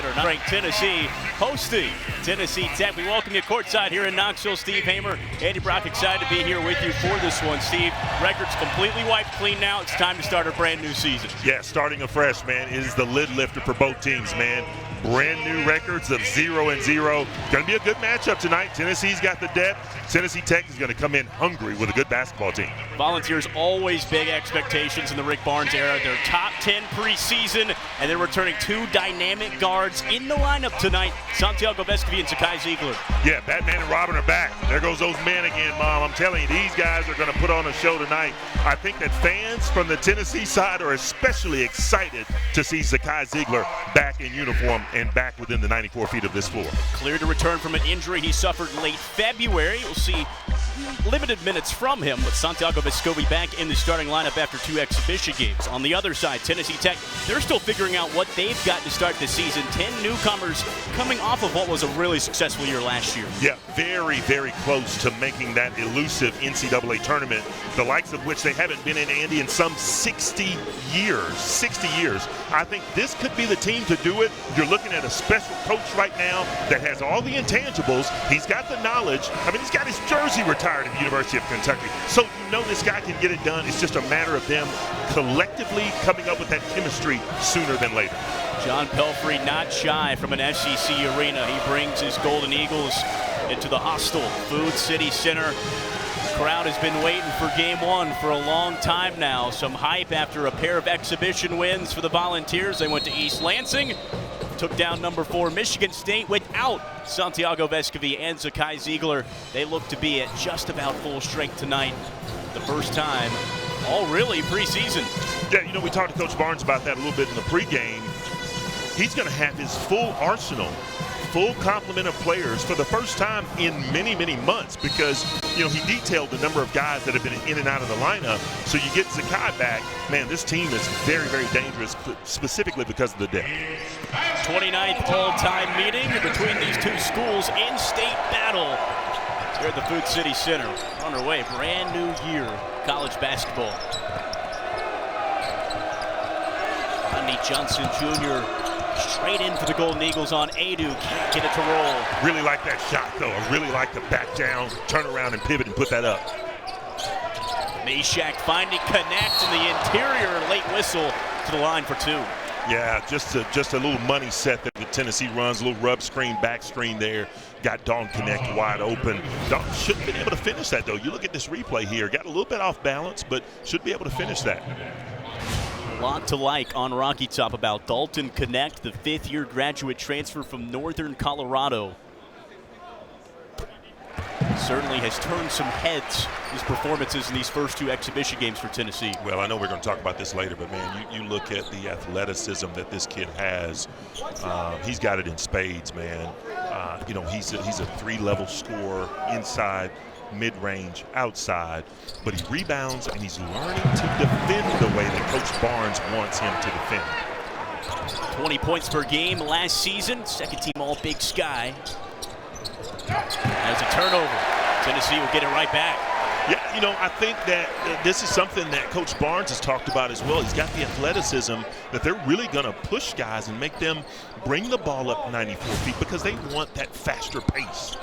Ranked Tennessee hosting Tennessee Tech. We welcome you courtside here in Knoxville. Steve Hamer, Andy Brock, excited to be here with you for this one. Steve, record's completely wiped clean now. It's time to start a brand new season. Yeah, starting afresh, man, is the lid lifter for both teams, man. Brand new records of 0-0. Going to be a good matchup tonight. Tennessee's got the depth. Tennessee Tech is going to come in hungry with a good basketball team. Volunteers always big expectations in the Rick Barnes era. They're top 10 preseason, and they're returning two dynamic guards in the lineup tonight, Santiago Vescovi and Zakai Ziegler. Yeah, Batman and Robin are back. There goes those men again, Mom. I'm telling you, these guys are going to put on a show tonight. I think that fans from the Tennessee side are especially excited to see Zakai Ziegler back in uniform and back within the 94 feet of this floor. Cleared to return from an injury he suffered late February. We'll see limited minutes from him, with Santiago Vescovi back in the starting lineup after two exhibition games. On the other side, Tennessee Tech, they're still figuring out what they've got to start the season. 10 newcomers coming off of what was a really successful year last year. Yeah, very, very close to making that elusive NCAA tournament, the likes of which they haven't been in, Andy, in some 60 years. 60 years. I think this could be the team to do it. You're looking at a special coach right now that has all the intangibles. He's got the knowledge. I mean, he's got his jersey retired at the University of Kentucky. So you know this guy can get it done. It's just a matter of them collectively coming up with that chemistry sooner than later. John Pelfrey not shy from an SEC arena. He brings his Golden Eagles into the hostile Food City Center. The crowd has been waiting for game one for a long time now. Some hype after a pair of exhibition wins for the Volunteers. They went to East Lansing, took down number 4 Michigan State without Santiago Vescovi and Zakai Ziegler. They look to be at just about full strength tonight. The first time all really preseason. Yeah, you know, we talked to Coach Barnes about that a little bit in the pregame. He's going to have his full arsenal, full complement of players for the first time in many, many months, because, you know, he detailed the number of guys that have been in and out of the lineup. So you get Zakai back, man, this team is very, very dangerous, specifically because of the depth. 29th all-time meeting between these two schools, in-state battle here at the Food City Center. Underway, brand new year, college basketball. Rodney Johnson Jr. straight in for the Golden Eagles on Adu. Can't get it to roll. Really like that shot, though. I really like the back down, turn around and pivot and put that up. Meshack finding connect in the interior, late whistle to the line for two. Yeah, just a little money set that the Tennessee runs, a little rub screen, back screen there. Got Dawn Connect wide open. Dawn should have been able to finish that, though. You look at this replay here, got a little bit off balance, but should be able to finish that. A lot to like on Rocky Top about Dalton Connect, the fifth-year graduate transfer from Northern Colorado. Certainly has turned some heads, his performances in these first two exhibition games for Tennessee. Well, I know we're going to talk about this later, but, man, you look at the athleticism that this kid has. He's got it in spades, man. You know, he's a 3-level scorer inside, mid-range, outside, but he rebounds and he's learning to defend the way that Coach Barnes wants him to defend. 20 points per game last season, second team all Big Sky. There's a turnover. Tennessee will get it right back. Yeah, you know, I think that this is something that Coach Barnes has talked about as well. He's got the athleticism that they're really going to push guys and make them bring the ball up 94 feet because they want that faster pace.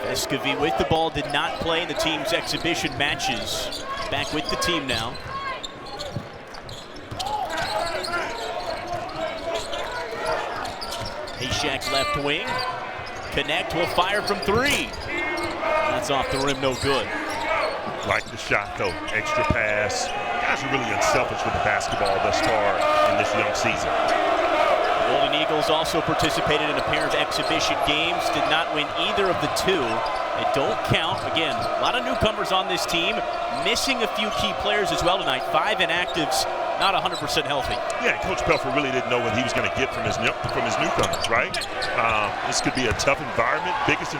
Vescovi with the ball, did not play in the team's exhibition matches. Back with the team now. Meshack left wing. Connect will fire from 3. That's off the rim, no good. Like the shot, though. Extra pass. Guys are really unselfish with the basketball thus far in this young season. The Golden Eagles also participated in a pair of exhibition games. Did not win either of the two. They don't count. Again, a lot of newcomers on this team. Missing a few key players as well tonight. 5 inactives. Not 100% healthy. Yeah, Coach Pelfrey really didn't know what he was going to get from his newcomers, right? This could be a tough environment, biggest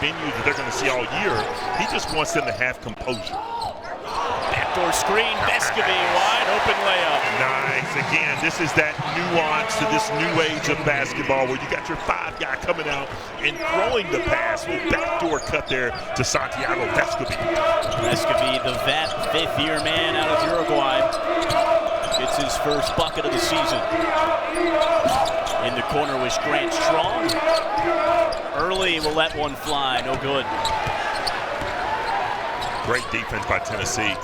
venue that they're going to see all year. He just wants them to have composure. Backdoor screen, Vescovi, wide open layup. Nice. Again, this is that nuance to this new age of basketball where you got your 5 guy coming out and throwing the pass. Little backdoor cut there to Santiago Vescovi. Vescovi, the vet, 5th-year man out of Uruguay. Gets gets his first bucket of the season. In the corner was Grant Strong. Early will let one fly, no good. Great defense by Tennessee.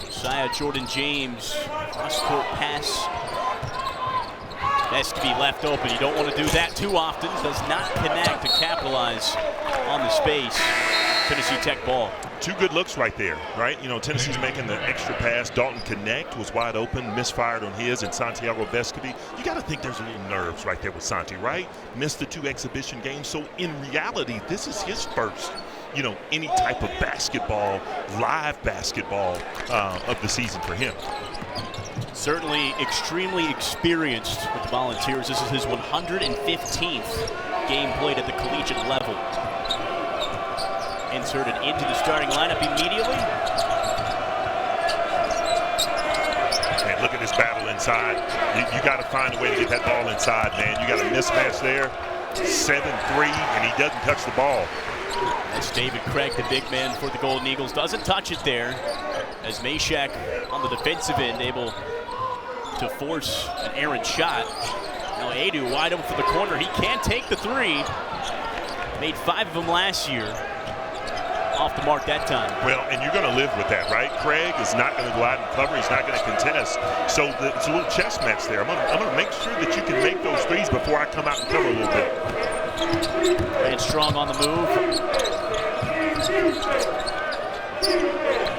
Josiah Jordan-James, cross-court pass. Vescovy left open. You don't want to do that too often. Does not connect to capitalize on the space. Tennessee Tech ball. Two good looks right there, right? You know, Tennessee's making the extra pass. Dalton Connect was wide open, misfired on his, and Santiago Vescovy. You got to think there's a little nerves right there with Santi, right? Missed the 2 exhibition games. So in reality, this is his first, you know, any type of basketball, live basketball of the season for him. Certainly extremely experienced with the Volunteers. This is his 115th game played at the collegiate level. Inserted into the starting lineup immediately. And look at this battle inside. You got to find a way to get that ball inside, man. You got a mismatch there. 7-3, and he doesn't touch the ball. That's David Craig, the big man for the Golden Eagles. Doesn't touch it there, as Mashack on the defensive end able to force an errant shot. Now Adu wide open for the corner. He can take the 3. Made 5 of them last year. Off the mark that time. Well, and you're going to live with that, right? Craig is not going to go out and cover. He's not going to contest. So it's a little chess match there. I'm going to make sure that you can make those 3s before I come out and cover a little bit. And Strong on the move.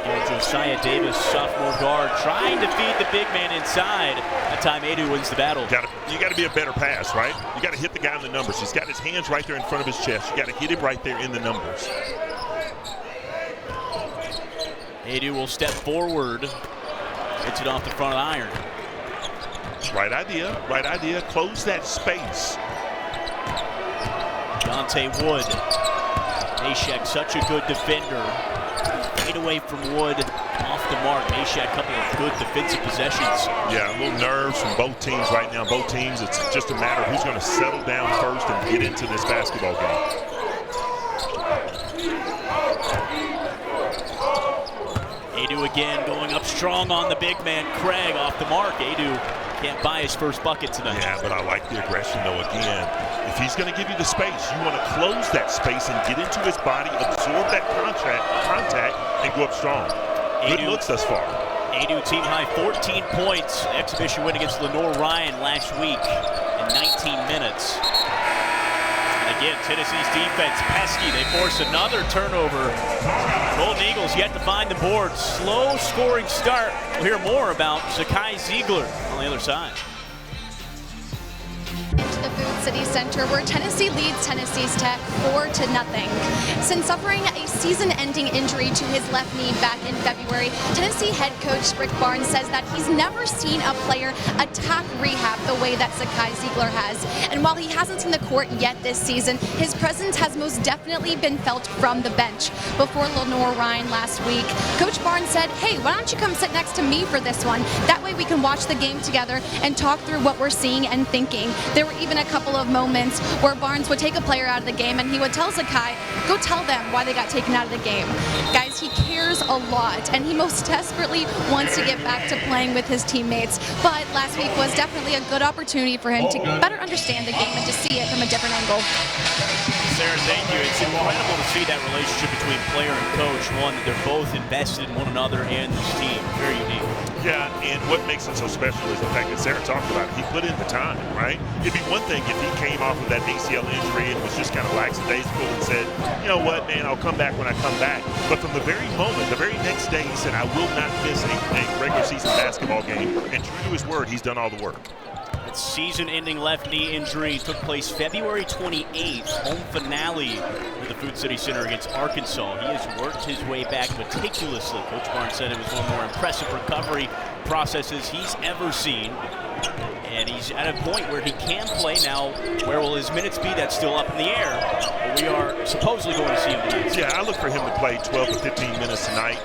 And Josiah Davis, sophomore guard, trying to feed the big man inside. That time Adu wins the battle. You got to be a better pass, right? You got to hit the guy in the numbers. He's got his hands right there in front of his chest. You got to hit him right there in the numbers. Adu will step forward. Hits it off the front of the iron. Right idea, right idea. Close that space. Dante Wood. Mashack, such a good defender. Fade away from Wood, off the mark. Mashack, a couple of good defensive possessions. Yeah, a little nerves from both teams right now. Both teams, it's just a matter of who's going to settle down first and get into this basketball game. Adu again going up strong on the big man. Craig off the mark. Adu can't buy his first bucket tonight. Yeah, but I like the aggression though again. If he's going to give you the space, you want to close that space and get into his body, absorb that contact, and go up strong. Good looks thus far. Adu team high 14 points. Exhibition win against Lenore Ryan last week in 19 minutes. And again, Tennessee's defense pesky. They force another turnover. Golden Eagles yet to find the board. Slow scoring start. We'll hear more about Zakai Ziegler on the other side. Into the Food City Center, where Tennessee leads Tennessee Tech 4-0. Since suffering a season-ending injury to his left knee back in February, Tennessee head coach Rick Barnes says that he's never seen a player attack rehab the way that Zakai Ziegler has. And while he hasn't seen the court yet this season, his presence has most definitely been felt from the bench. Before Lenore Ryan last week, Coach Barnes said, "Hey, why don't you come sit next to me for this one? That way we can watch the game together and talk through what we're seeing and thinking." There were even a couple of moments where Barnes would take a player out of the game and he would tell Zakai, "Go tell them why they got taken out of the game." Guys, he cares a lot and he most desperately wants to get back to playing with his teammates. But last week was definitely a good opportunity for him to better understand the game and to see it from a different angle. Sarah, thank you. It's incredible to see that relationship between player and coach. One, that they're both invested in one another and this team. Very unique. Yeah, and what makes it so special is the fact that Sarah talked about it. He put in the time, right? It'd be one thing if he came off of that ACL injury and was just kind of lackadaisical and said, "You know what, man, I'll come back when I come back." But from the very moment, the very next day, he said, "I will not miss a regular season basketball game." And true to his word, he's done all the work. That season-ending left knee injury took place February 28th, home finale at the Food City Center against Arkansas. He has worked his way back meticulously. Coach Barnes said it was one of the more impressive recovery processes he's ever seen. And he's at a point where he can play now. Where will his minutes be? That's still up in the air. But we are supposedly going to see him tonight. Yeah, I look for him to play 12 to 15 minutes tonight.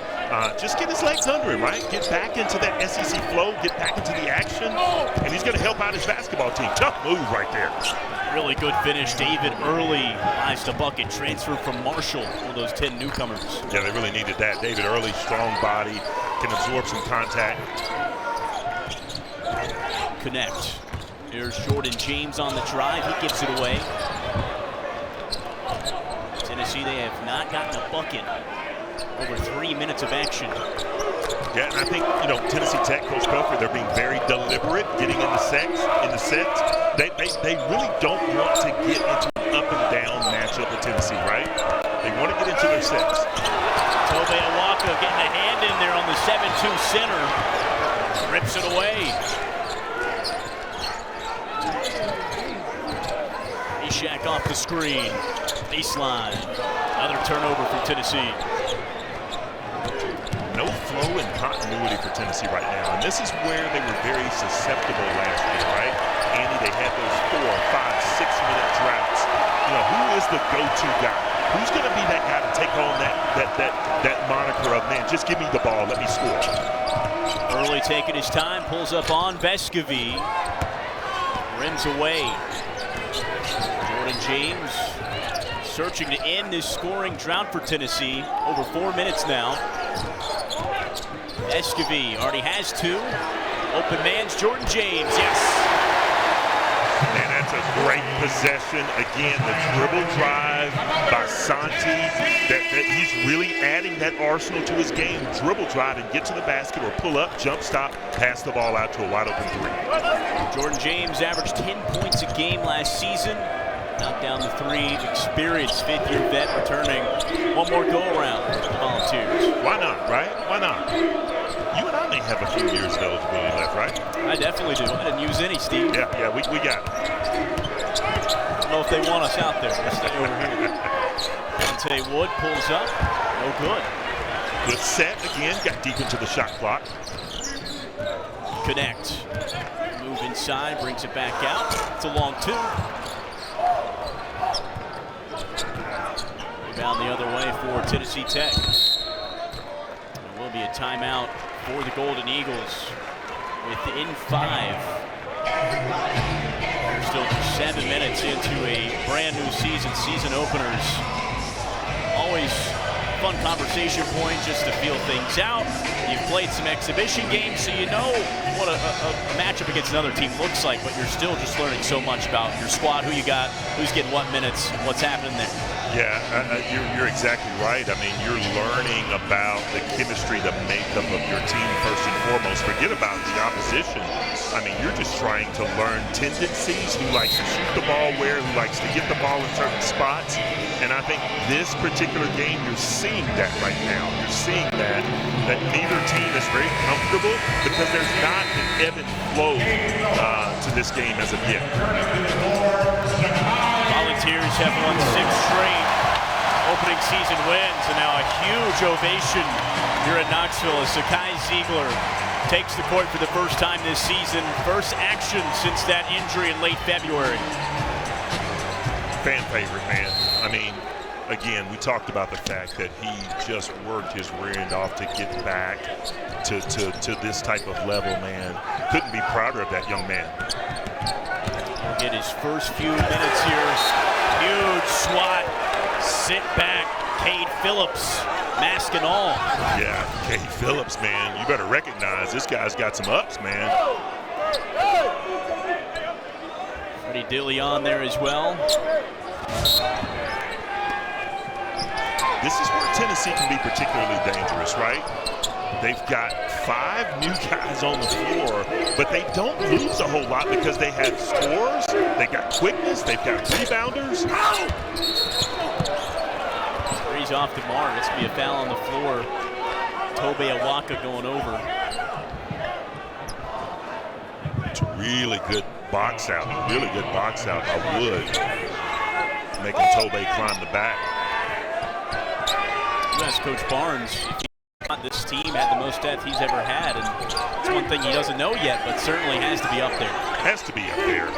Just get his legs under him, right? Get back into that SEC flow, get back into the action, and he's going to help out his basketball team. Tough move right there. Really good finish. David Early buys the bucket. Transfer from Marshall, one of those 10 newcomers. Yeah, they really needed that. David Early, strong body, can absorb some contact. Connect. There's Jordan James on the drive. He gives it away. Tennessee, they have not gotten a bucket over 3 minutes of action. Yeah, and I think, Tennessee Tech, Coach Pelfrey, they're being very deliberate getting in the sets. They really don't want to get into an up and down matchup with Tennessee, right? They want to get into their sets. Tobe Awaka getting a hand in there on the 7-2 center. Rips it away. Ishak off the screen. Baseline. Another turnover for Tennessee. No flow and continuity for Tennessee right now, and this is where they were very susceptible last year, right? Andy, they had those 4, 5, 6 minute droughts. Who is the go-to guy? Who's going to be that guy to take on that moniker of, man, just give me the ball, let me score? Early taking his time, pulls up on Vescovi. Rims away. Jordan James searching to end this scoring drought for Tennessee. Over 4 minutes now. Vescovi already has 2. Open man's Jordan James, yes. Man, that's a great possession. Again, the dribble drive by Santi. That he's really adding that arsenal to his game. Dribble drive and get to the basket or pull up, jump stop, pass the ball out to a wide open 3. Jordan James averaged 10 points a game last season. Knocked down the 3, experienced 5th-year vet returning. One more go-around for the Volunteers. Why not, right? Why not? You and I may have a few years of eligibility left, right? I definitely do. I didn't use any, Steve. Yeah, we got it. I don't know if they want us out there. Let's stay over here. Dante Wood pulls up. No good. Good set again. Got deep into the shot clock. Connect. Move inside, brings it back out. It's a long 2. Rebound the other way for Tennessee Tech. There will be a timeout for the Golden Eagles within 5. We're still 7 minutes into a brand new season openers. Always fun conversation point just to feel things out. You've played some exhibition games, so you know what a matchup against another team looks like, but you're still just learning so much about your squad, who you got, who's getting what minutes, what's happening there. Yeah, you're exactly right. I mean, you're learning about the chemistry, the makeup of your team first and foremost. Forget about the opposition. I mean, you're just trying to learn tendencies, who likes to shoot the ball where, who likes to get the ball in certain spots. And I think this particular game, you're seeing that right now. You're seeing that neither team is very comfortable because there's not an ebb and flow to this game as of yet. Volunteers have won 6 straight opening season wins, and now a huge ovation here at Knoxville as Zakai Ziegler takes the court for the first time this season. First action since that injury in late February. Fan favorite, man. I mean, again, we talked about the fact that he just worked his rear end off to get back to this type of level, man. Couldn't be prouder of that young man. We'll get his first few minutes here. Huge swat. Sit back. Cade Phillips, mask and all. Yeah, Cade Phillips, man. You better recognize this guy's got some ups, man. Freddie Dilly on there as well. This is where Tennessee can be particularly dangerous, right? They've got 5 new guys on the floor, but they don't lose a whole lot because they have scores, they got quickness, they've got rebounders. Three's off DeMar. This will be a foul on the floor. Tobe Awaka going over. It's a really good box out by Wood, making Tobe climb the back. You ask Coach Barnes if this team had the most depth he's ever had, and it's one thing he doesn't know yet, but certainly has to be up there. Has to be up there.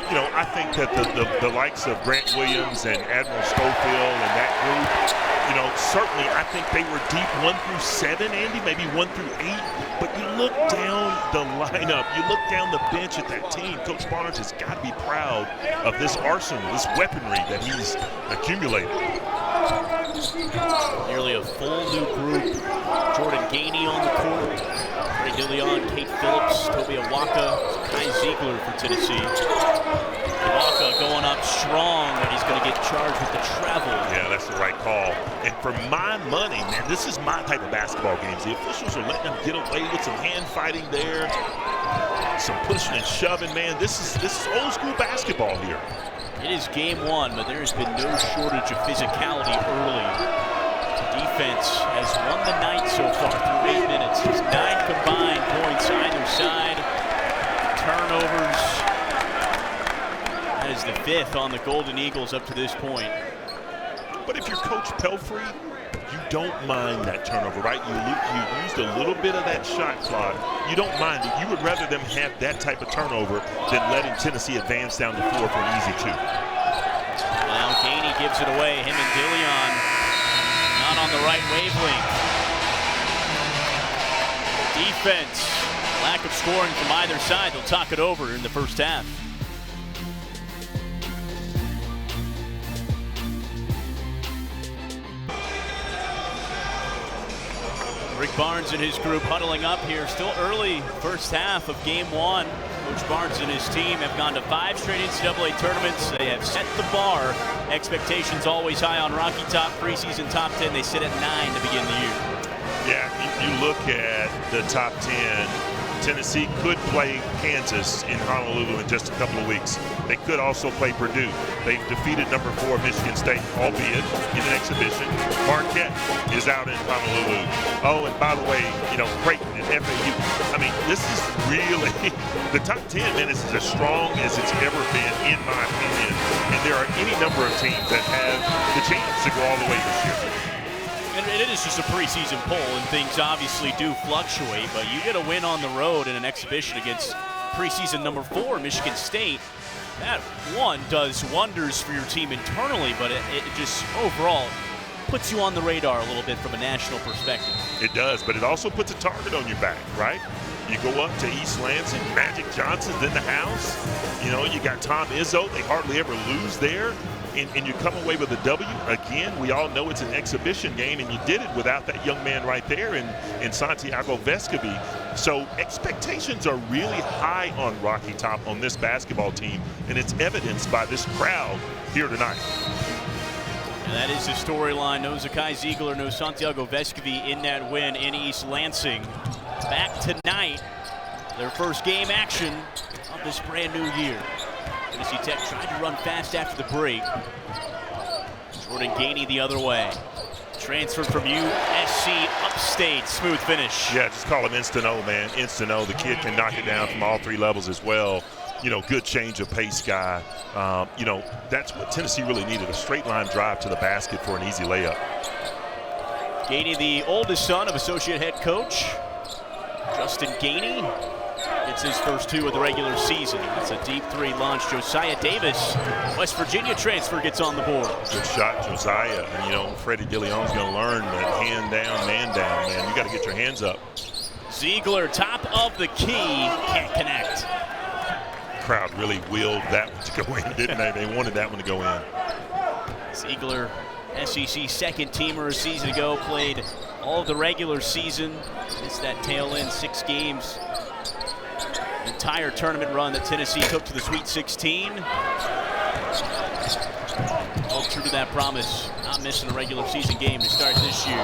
You know, I think that the likes of Grant Williams and Admiral Schofield and that group, You know, certainly I think they were deep 1 through 7, Andy, maybe 1 through 8. But you look down the lineup, you look down the bench at that team. Coach Barnes has got to be proud of this arsenal, this weaponry that he's accumulated. Nearly a full new group. Jordan Gainey on the court. Ray DeLeon, Kate Phillips, Toby Awaka, Kai Ziegler for Tennessee. Awaka going up strong, but he's going to get charged with the travel. Yeah, that's the right call. And for my money, man, this is my type of basketball games. The officials are letting them get away with some hand fighting there, some pushing and shoving, man. This is old school basketball here. It is game 1, but there has been no shortage of physicality early. Defense has won the night so far through 8 minutes. It's 9 combined points either side. Turnovers. That is the 5th on the Golden Eagles up to this point. But if you're Coach Pelfrey, you don't mind that turnover, right? You used a little bit of that shot clock. You don't mind it. You would rather them have that type of turnover than letting Tennessee advance down the floor for an easy 2. Now Gainey gives it away. Him and DeLeon not on the right wavelength. Defense, lack of scoring from either side. They'll talk it over in the first half. Rick Barnes and his group huddling up here. Still early first half of game 1. Coach Barnes and his team have gone to 5 straight NCAA tournaments. They have set the bar. Expectations always high on Rocky Top. Preseason top 10. They sit at 9 to begin the year. Yeah, you look at the top 10. Tennessee could play Kansas in Honolulu in just a couple of weeks. They could also play Purdue. They've defeated number 4 Michigan State, albeit in an exhibition. Marquette is out in Honolulu. Oh, and by the way, you know, Creighton and FAU. I mean, this is really, the top 10, man, is as strong as it's ever been, in my opinion. And there are any number of teams that have the chance to go all the way this year. And it is just a preseason poll, and things obviously do fluctuate, but you get a win on the road in an exhibition against preseason number 4, Michigan State. That one does wonders for your team internally, but it just overall puts you on the radar a little bit from a national perspective. It does, but it also puts a target on your back, right? You go up to East Lansing, Magic Johnson's in the house. You know, you got Tom Izzo. They hardly ever lose there. And you come away with a W. Again, we all know it's an exhibition game, and you did it without that young man right there in Santiago Vescovi. So expectations are really high on Rocky Top on this basketball team, and it's evidenced by this crowd here tonight. And that is the storyline. No Zakai Ziegler, no Santiago Vescovi in that win in East Lansing. Back tonight, their first game action of this brand new year. Tennessee Tech tried to run fast after the break. Jordan Gainey the other way. Transferred from USC Upstate. Smooth finish. Yeah, just call him Instant-O, man. Instant-O. The kid can knock it down from all 3 levels as well. You know, good change of pace guy. You know, that's what Tennessee really needed, a straight line drive to the basket for an easy layup. Gainey, the oldest son of associate head coach Justin Gainey. It's his first 2 of the regular season. That's a deep 3 launch. Josiah Davis, West Virginia transfer, gets on the board. Good shot, Josiah. And, you know, Freddie DeLeon's going to learn that hand down, man down, man. You got to get your hands up. Ziegler, top of the key, can't connect. Crowd really willed that one to go in, didn't they? They wanted that one to go in. Ziegler, SEC second teamer a season ago, played all of the regular season. Missed that tail end 6 games. Entire tournament run that Tennessee took to the Sweet 16. All true to that promise, not missing a regular season game to start this year.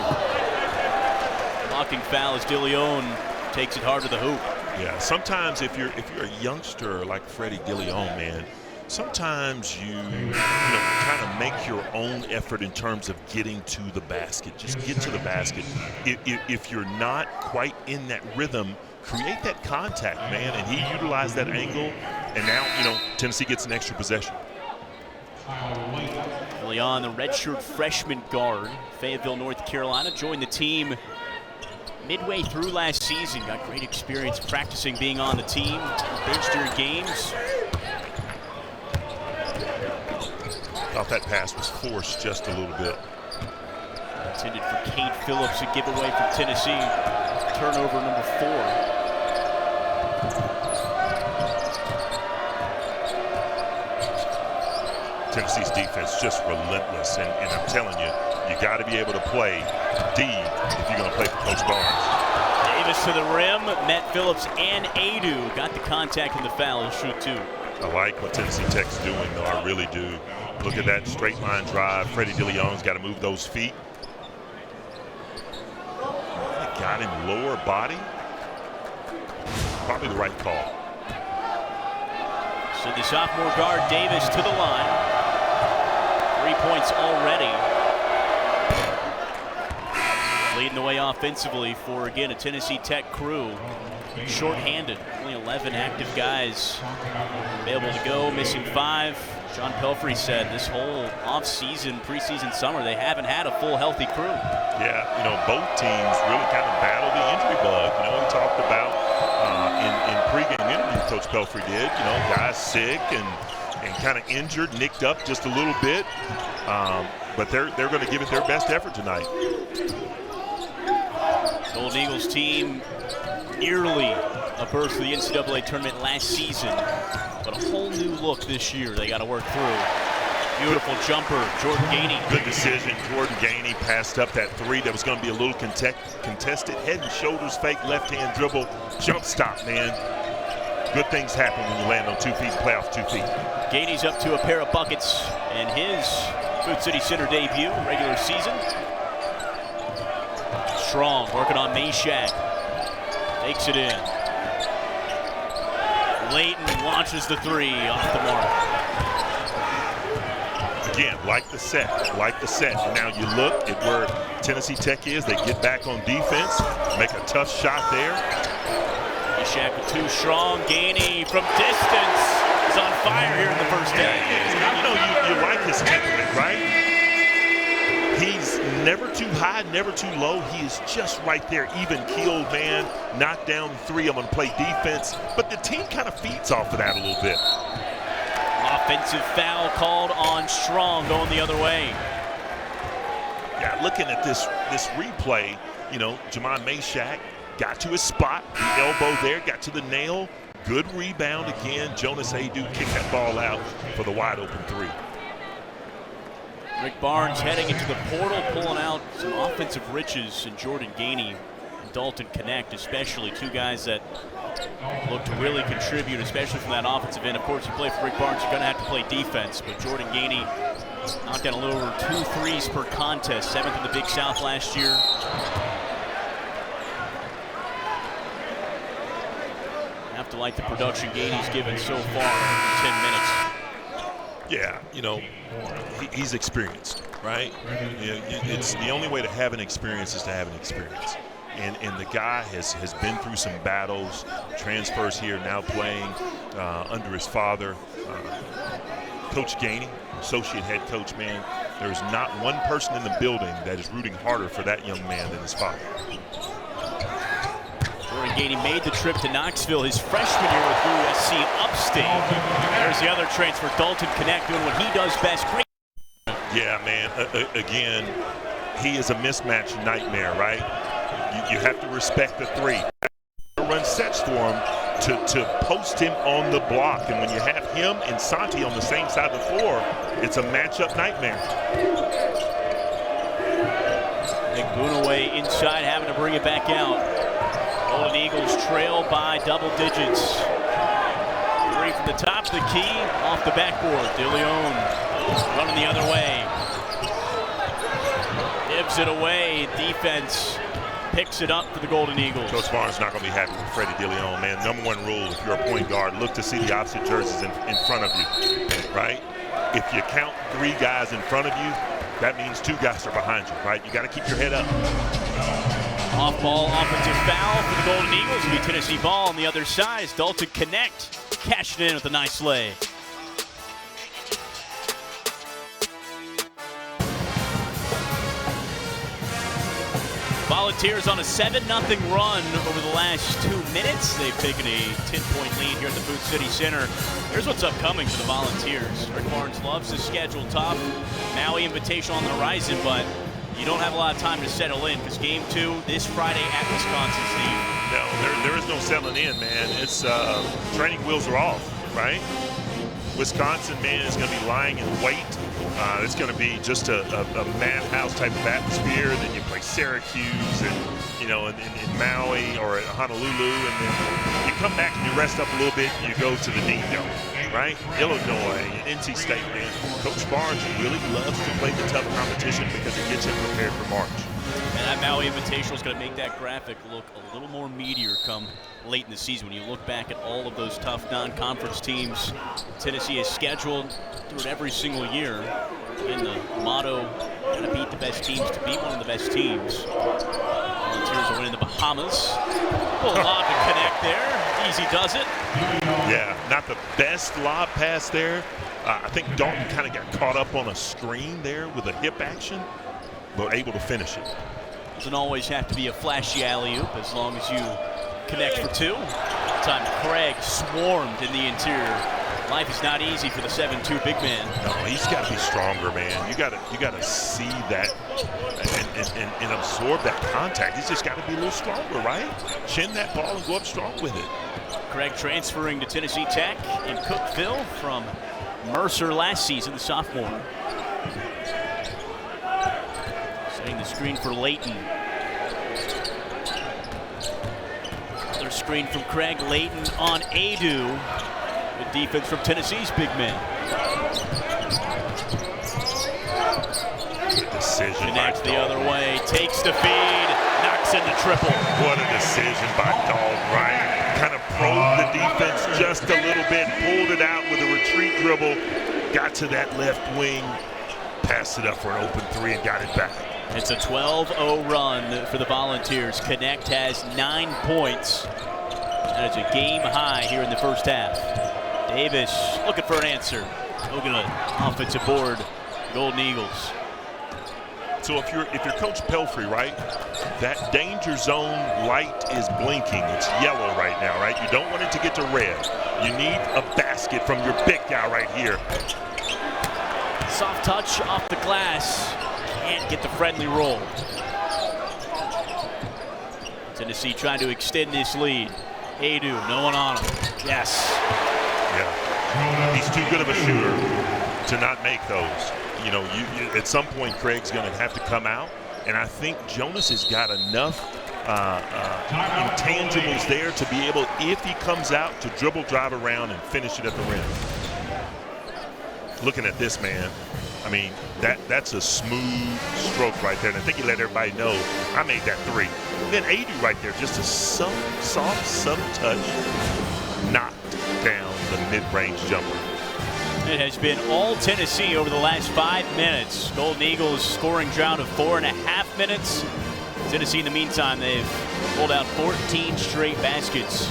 Blocking foul as DeLeon takes it hard to the hoop. Yeah, sometimes if you're a youngster like Freddie DeLeon, man, sometimes you kind of make your own effort in terms of getting to the basket. Just get to the basket. If you're not quite in that rhythm, create that contact, man. And he utilized that angle, and now, you know, Tennessee gets an extra possession. DeLeon, the redshirt freshman guard, Fayetteville, North Carolina, joined the team midway through last season. Got great experience practicing being on the team, bench during games. Thought that pass was forced just a little bit. Intended for Cade Phillips, a giveaway from Tennessee. Turnover number 4. Tennessee's defense just relentless, and I'm telling you, you got to be able to play D if you're going to play for Coach Barnes. Davis to the rim, met Phillips and Adu. Got the contact and the foul. He'll shoot 2. I like what Tennessee Tech's doing, though. I really do. Look at that straight line drive. Freddie DeLeon's got to move those feet. They got him lower body. Probably the right call. So the sophomore guard Davis to the line. 3 points already. Leading the way offensively for, again, a Tennessee Tech crew. Short-handed, only 11 active guys available to go, missing 5. John Pelfrey said this whole off-season, preseason, summer, they haven't had a full, healthy crew. Yeah, you know, both teams really kind of battled the injury bug. You know, we talked about in pregame interview, Coach Pelfrey did, you know, guys sick and kind of injured, nicked up just a little bit. But they're going to give it their best effort tonight. Golden Eagles team nearly a berth for the NCAA tournament last season, but a whole new look this year they got to work through. Beautiful jumper, Jordan Gainey. Good decision. Jordan Gainey passed up that 3 that was going to be a little contested. Head and shoulders fake, left-hand dribble, jump stop, man. Good things happen when you land on 2 feet, playoff 2 feet. Gainey's up to a pair of buckets in his Food City Center debut, regular season. Strong, working on Meshack. Takes it in. Layton launches the 3 off the mark. Again, like the set. And now you look at where Tennessee Tech is. They get back on defense, make a tough shot there. Meshack with 2 strong. Gainey from distance is on fire here in the first half. You know, you like his temperament, right? He's never too high, never too low. He is just right there, even-keeled, man. Knock down 3, I'm going to play defense. But the team kind of feeds off of that a little bit. Offensive foul called on Strong, going the other way. Yeah, looking at this replay, you know, Jamon Meshack got to his spot, the elbow there, got to the nail. Good rebound again. Jonas Adu kicked that ball out for the wide-open 3. Rick Barnes heading into the portal, pulling out some offensive riches in Jordan Gainey and Dalton Connect, especially 2 guys that look to really contribute, especially from that offensive end. Of course, you play for Rick Barnes, you're going to have to play defense, but Jordan Gainey knocked down a little over 2 threes per contest, 7th in the Big South last year. Have to like the production Gainey's given so far in 10 minutes. Yeah, you know, he's experienced, right? You know, it's the only way to have an experience is to have an experience. And the guy has been through some battles, transfers here, now playing under his father. Coach Gainey, associate head coach, man, there's not one person in the building that is rooting harder for that young man than his father. Jordan Gainey made the trip to Knoxville his freshman year with USC Upstate. There's the other transfer, Dalton Connect, doing what he does best. Great. Yeah, man, again, he is a mismatch nightmare, right? You have to respect the 3. Run sets for him to post him on the block. And when you have him and Santi on the same side of the floor, it's a matchup nightmare. Gunaway inside, having to bring it back out. Golden Eagles trail by double digits. 3 from the top of the key, off the backboard. DeLeon running the other way. Gives it away. Defense picks it up for the Golden Eagles. Coach Barnes not going to be happy with Freddie DeLeon, man. Number 1 rule, if you're a point guard, look to see the opposite jerseys in front of you, right? If you count 3 guys in front of you, that means 2 guys are behind you, right? You got to keep your head up. Off-ball offensive foul for the Golden Eagles. It'll be Tennessee ball on the other side. Dalton Connect cashing in with a nice lay. Volunteers on a 7-0 run over the last 2 minutes. They've taken a 10-point lead here at the Food City Center. Here's what's upcoming for the Volunteers. Rick Barnes loves the schedule. Top Maui Invitational on the horizon, but You don't have a lot of time to settle in because game 2 this Friday at Wisconsin, Steve. No, there is no settling in, man. It's training wheels are off, right? Wisconsin, man, is going to be lying in wait. It's going to be just a madhouse type of atmosphere. Then you play Syracuse and, you know, in Maui or at Honolulu, and then you come back and you rest up a little bit and you go to the Deep Dome, right? Illinois and NC State, man. Coach Barnes really loves to play the tough competition because it gets him prepared for March. And that Maui Invitational is going to make that graphic look a little more meatier come late in the season. When you look back at all of those tough non-conference teams Tennessee is scheduled, do it every single year. And the motto, gotta beat the best teams to beat one of the best teams. Volunteers are winning the Bahamas. A lob to connect there. Easy does it. Yeah, not the best lob pass there. I think Dalton kind of got caught up on a screen there with a hip action, but able to finish it. Doesn't always have to be a flashy alley-oop as long as you connect for 2. Time Craig swarmed in the interior. Life is not easy for the 7'2" big man. No, he's got to be stronger, man. You got to see that and absorb that contact. He's just got to be a little stronger, right? Chin that ball and go up strong with it. Craig transferring to Tennessee Tech in Cookeville from Mercer last season, the sophomore. Setting the screen for Layton. Another screen from Craig. Layton on Adu. Good defense from Tennessee's big men. Good decision. Connects the other way, takes the feed, knocks in the triple. What a decision by Dalton, right? Kind of probed the defense just a little bit, pulled it out with a retreat dribble, got to that left wing, passed it up for an open 3 and got it back. It's a 12-0 run for the Volunteers. Connect has 9 points. That is a game high here in the first half. Davis looking for an answer. No good. Offensive board, Golden Eagles. So if you're Coach Pelfrey, right, that danger zone light is blinking. It's yellow right now, right? You don't want it to get to red. You need a basket from your big guy right here. Soft touch off the glass. Can't get the friendly roll. Tennessee trying to extend this lead. Adu, no one on him. Yes. Yeah. He's too good of a shooter to not make those. You know, at some point, Craig's going to have to come out, and I think Jonas has got enough intangibles there to be able, if he comes out, to dribble, drive around, and finish it at the rim. Looking at this, man, I mean, that's a smooth stroke right there, and I think he let everybody know I made that 3. And then Adu right there, just a soft, subtle touch, knocked down the mid-range jumper. It has been all Tennessee over the last 5 minutes. Golden Eagles scoring drought of 4.5 minutes. Tennessee, in the meantime, they've pulled out 14 straight baskets.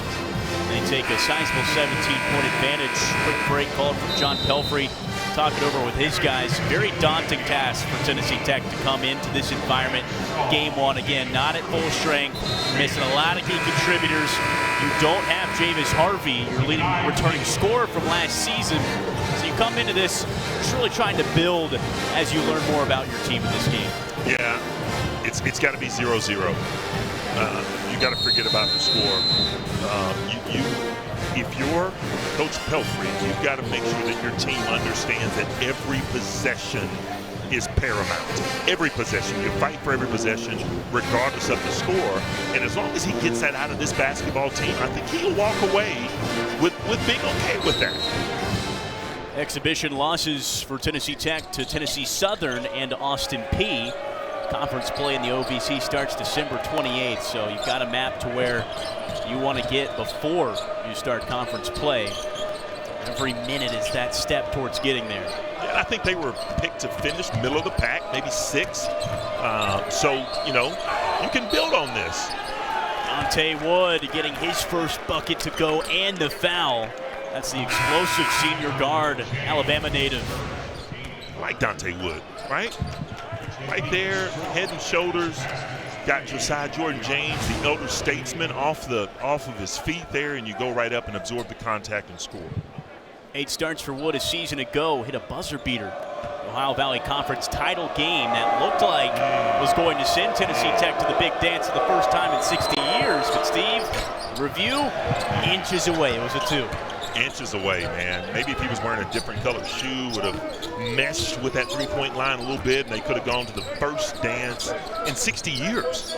They take a sizable 17-point advantage. Quick break called from John Pelfrey. Talk it over with his guys. Very daunting task for Tennessee Tech to come into this environment. Game 1, again, not at full strength. Missing a lot of key contributors. You don't have Javis Harvey, your leading returning scorer from last season. So you come into this just really trying to build as you learn more about your team in this game. Yeah, it's got to be 0-0. You got to forget about the score. If you're Coach Pelfrey, you've got to make sure that your team understands that every possession is paramount. Every possession. You fight for every possession, regardless of the score. And as long as he gets that out of this basketball team, I think he'll walk away with being okay with that. Exhibition losses for Tennessee Tech to Tennessee Southern and Austin Peay. Conference play in the OVC starts December 28th, so you've got a map to where you want to get before you start conference play. Every minute is that step towards getting there. And I think they were picked to finish middle of the pack, maybe 6th. So, you know, you can build on this. Dante Wood getting his first bucket to go and the foul. That's the explosive senior guard, Alabama native. I like Dante Wood, right? Right there, head and shoulders. Got Josiah Jordan-James, the elder statesman, off of his feet there, and you go right up and absorb the contact and score. 8 starts for Wood a season ago. Hit a buzzer beater. Ohio Valley Conference title game that looked like was going to send Tennessee Tech to the big dance for the first time in 60 years. But Steve, review, inches away. It was a 2. Inches away, man. Maybe if he was wearing a different colored shoe, would have meshed with that three-point line a little bit, and they could have gone to the first dance in 60 years.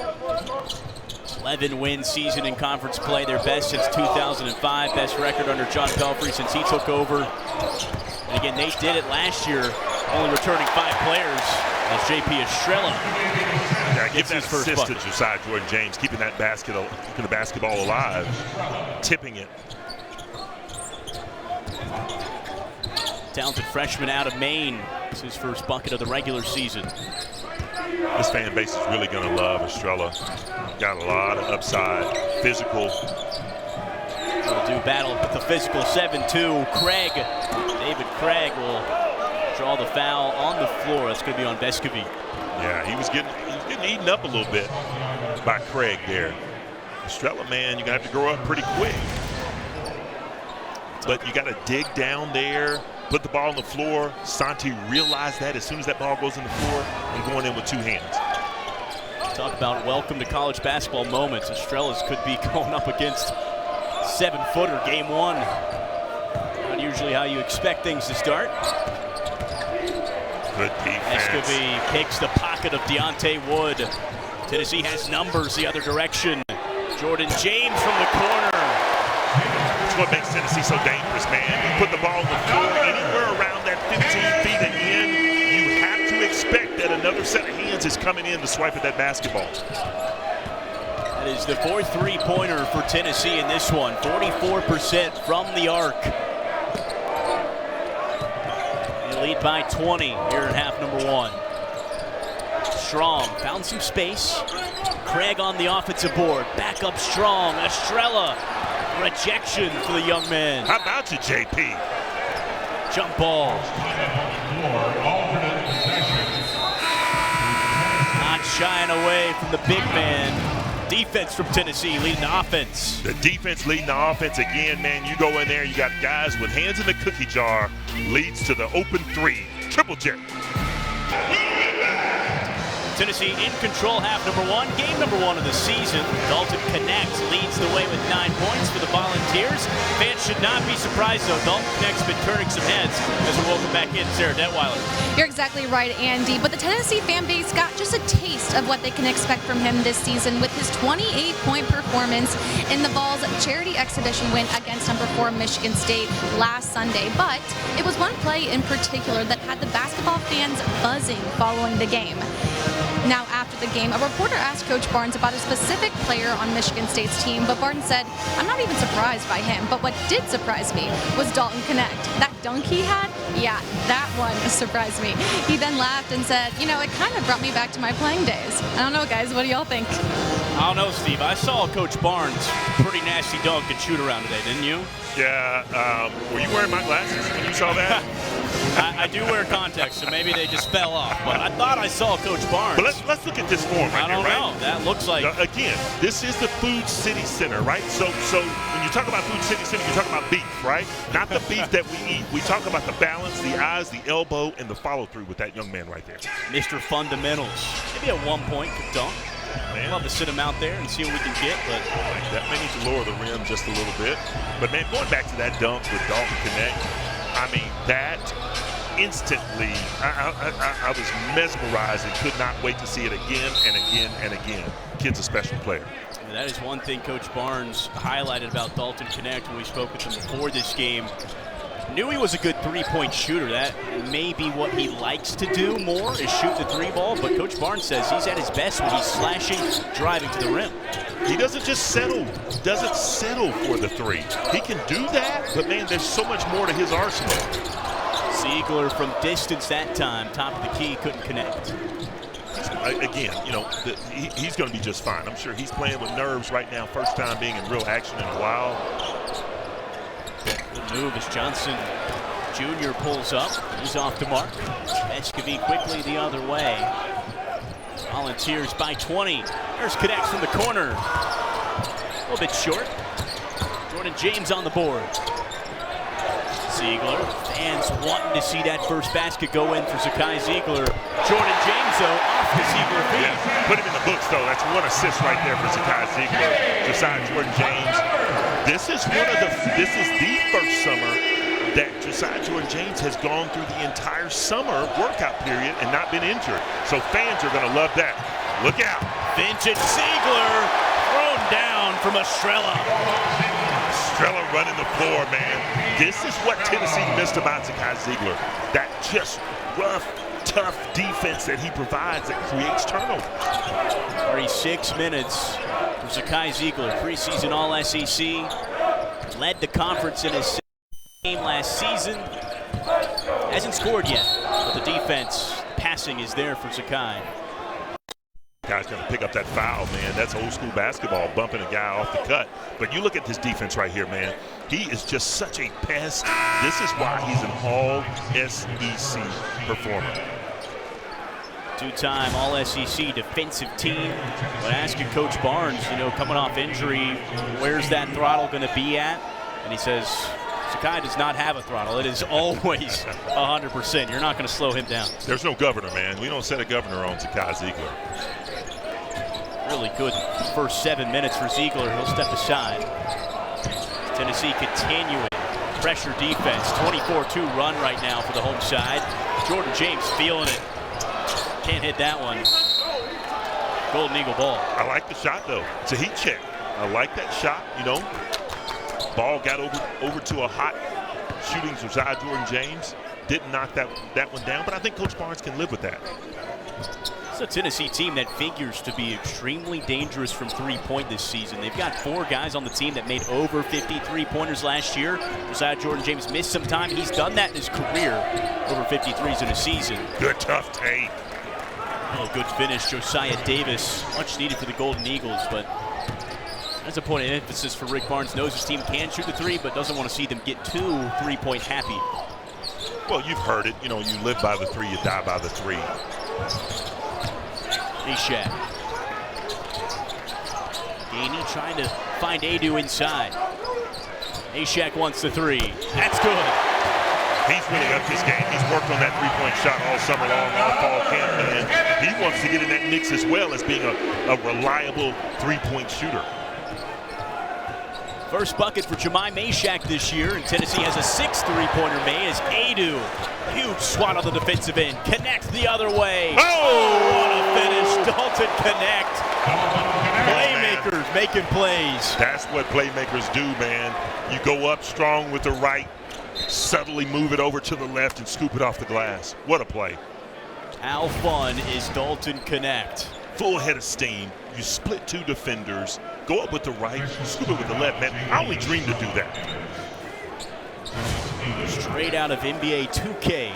11-win season in conference play, their best since 2005, best record under John Pelfrey since he took over. And again, they did it last year, only returning 5 players as JP Estrella. Yeah, give that assist to Josiah Jordan James, keeping the basketball alive, tipping it. Talented freshman out of Maine. It's his first bucket of the regular season. This fan base is really going to love Estrella. Got a lot of upside, physical. Will do battle with the physical 7-2. Craig, David Craig will draw the foul on the floor. That's going to be on Vescovi. Yeah, he was getting eaten up a little bit by Craig there. Estrella, man, you're going to have to grow up pretty quick. But you got to dig down there, put the ball on the floor. Santi realized that as soon as that ball goes in the floor and going in with 2 hands. Talk about welcome to college basketball moments. Estrella's could be going up against 7-footer game 1. Not usually how you expect things to start. Good defense. Vescovi kicks the pocket of Deontay Wood. Tennessee has numbers the other direction. Jordan James from the corner. That's what makes Tennessee so dangerous, man. You put the ball on the floor anywhere around that 15 feet and in, you have to expect that another set of hands is coming in to swipe at that basketball. That is the 4th three-pointer for Tennessee in this one. 44% from the arc. They lead by 20 here in half number 1. Strong found some space. Craig on the offensive board. Back up Strong. Estrella. Rejection for the young man. How about you, JP? Jump ball. Not shying away from the big man. Defense from Tennessee leading the offense. The defense leading the offense again, man. You go in there, you got guys with hands in the cookie jar. Leads to the open 3. Triple jet. Tennessee in control half number 1, game number 1 of the season. Dalton Knecht leads the way with 9 points for the Volunteers. Fans should not be surprised though. Dalton Knecht's been turning some heads as we welcome back in Sarah Detweiler. You're exactly right, Andy, but the Tennessee fan base got just a taste of what they can expect from him this season with his 28-point performance in the Vols charity exhibition win against number 4 Michigan State last Sunday. But it was one play in particular that had the basketball fans buzzing following the game. Now, after the game, a reporter asked Coach Barnes about a specific player on Michigan State's team, but Barnes said, "I'm not even surprised by him, but what did surprise me was Dalton Knecht. That dunk he had, yeah, that one surprised me." He then laughed and said, "You know, it kind of brought me back to my playing days." I don't know, guys, what do y'all think? I don't know, Steve. I saw Coach Barnes pretty nasty dunk and shoot around today, didn't you? Yeah, were you wearing my glasses when you saw that? I do wear contacts, so maybe they just fell off. But I thought I saw Coach Barnes. But let's look at this form right I don't here, know. right? That looks like... Again, this is the Food City Center, right? So when you talk about Food City Center, you're talking about beef, right? Not the beef that we eat. We talk about the balance, the eyes, the elbow, and the follow-through with that young man right there. Mr. Fundamentals. Maybe at 1 point could dunk. Man. Love to sit him out there and see what we can get, but that may need to lower the rim just a little bit. But man, going back to that dunk with Dalton Knecht, I mean, that instantly, I was mesmerized and could not wait to see it again and again and again. Kid's a special player. And that is one thing Coach Barnes highlighted about Dalton Knecht when we spoke with him before this game. Knew he was a good three-point shooter. That may be what he likes to do more, is shoot the 3 ball. But Coach Barnes says he's at his best when he's slashing, driving to the rim. He doesn't just settle for the 3. He can do that, but man, there's so much more to his arsenal. Ziegler from distance that time, top of the key, couldn't connect. Again, you know, he's going to be just fine. I'm sure he's playing with nerves right now, first time being in real action in a while. Good move as Johnson Jr. pulls up. He's off the mark. Vescovi quickly the other way. Volunteers by 20. There's Knecht from the corner. A little bit short. Jordan James on the board. Ziegler. Fans wanting to see that first basket go in for Zakai Ziegler. Jordan James, though, off the Ziegler feet. Yeah, put him in the books, though. That's 1 assist right there for Zakai Ziegler. Josiah Jordan James. This is the first summer that Josiah Jordan James has gone through the entire summer workout period and not been injured. So fans are going to love that. Look out. Vincent Ziegler thrown down from Estrella. Estrella running the floor, man. This is what Tennessee missed about Zakai Ziegler. That just rough, tough defense that he provides that creates turnovers. 36 minutes for Zakai Ziegler, preseason All-SEC. Led the conference in his game last season. Hasn't scored yet, but the defense, passing is there for Zakai. Guy's going to pick up that foul, man. That's old school basketball, bumping a guy off the cut. But you look at this defense right here, man. He is just such a pest. This is why he's an All-SEC performer. Two-time All-SEC defensive team. But asking Coach Barnes, coming off injury, where's that throttle going to be at? And he says, Zakai does not have a throttle. It is always 100%. You're not going to slow him down. There's no governor, man. We don't set a governor on Zakai Ziegler. Really good first 7 minutes for Ziegler. He'll step aside. Tennessee continuing. Pressure defense. 24-2 run right now for the home side. Jordan James feeling it. Can't hit that one. Golden Eagle ball. I like the shot, though. It's a heat check. I like that shot, Ball got over to a hot shooting Josiah Jordan James. Didn't knock that one down, but I think Coach Barnes can live with that. It's a Tennessee team that figures to be extremely dangerous from three-point this season. They've got 4 guys on the team that made over 50 three-pointers last year. Josiah Jordan James missed some time. He's done that in his career, over 53s in a season. Good tough tape. Oh, good finish, Josiah Davis. Much needed for the Golden Eagles, but that's a point of emphasis for Rick Barnes. Knows his team can shoot the three, but doesn't want to see them get too three-point happy. Well, you've heard it. You live by the three, you die by the three. Ishak. Gainey trying to find Adu inside. Ishak wants the three. That's good. He's really upped his game. He's worked on that three-point shot all summer long, all fall camp, and he wants to get in that mix as well as being a reliable three-point shooter. First bucket for Jemai Mashack this year, and Tennessee has a 6th three-pointer made as Adu, huge swat on the defensive end, connects the other way. Oh! What a finish, Dalton Connect. Playmakers making plays. That's what playmakers do, man. You go up strong with the right, subtly move it over to the left and scoop it off the glass. What a play. How fun is Dalton Connect? Full head of steam. You split 2 defenders, go up with the right, scoop it with the left. Man, I only dreamed to do that. Straight out of NBA 2K.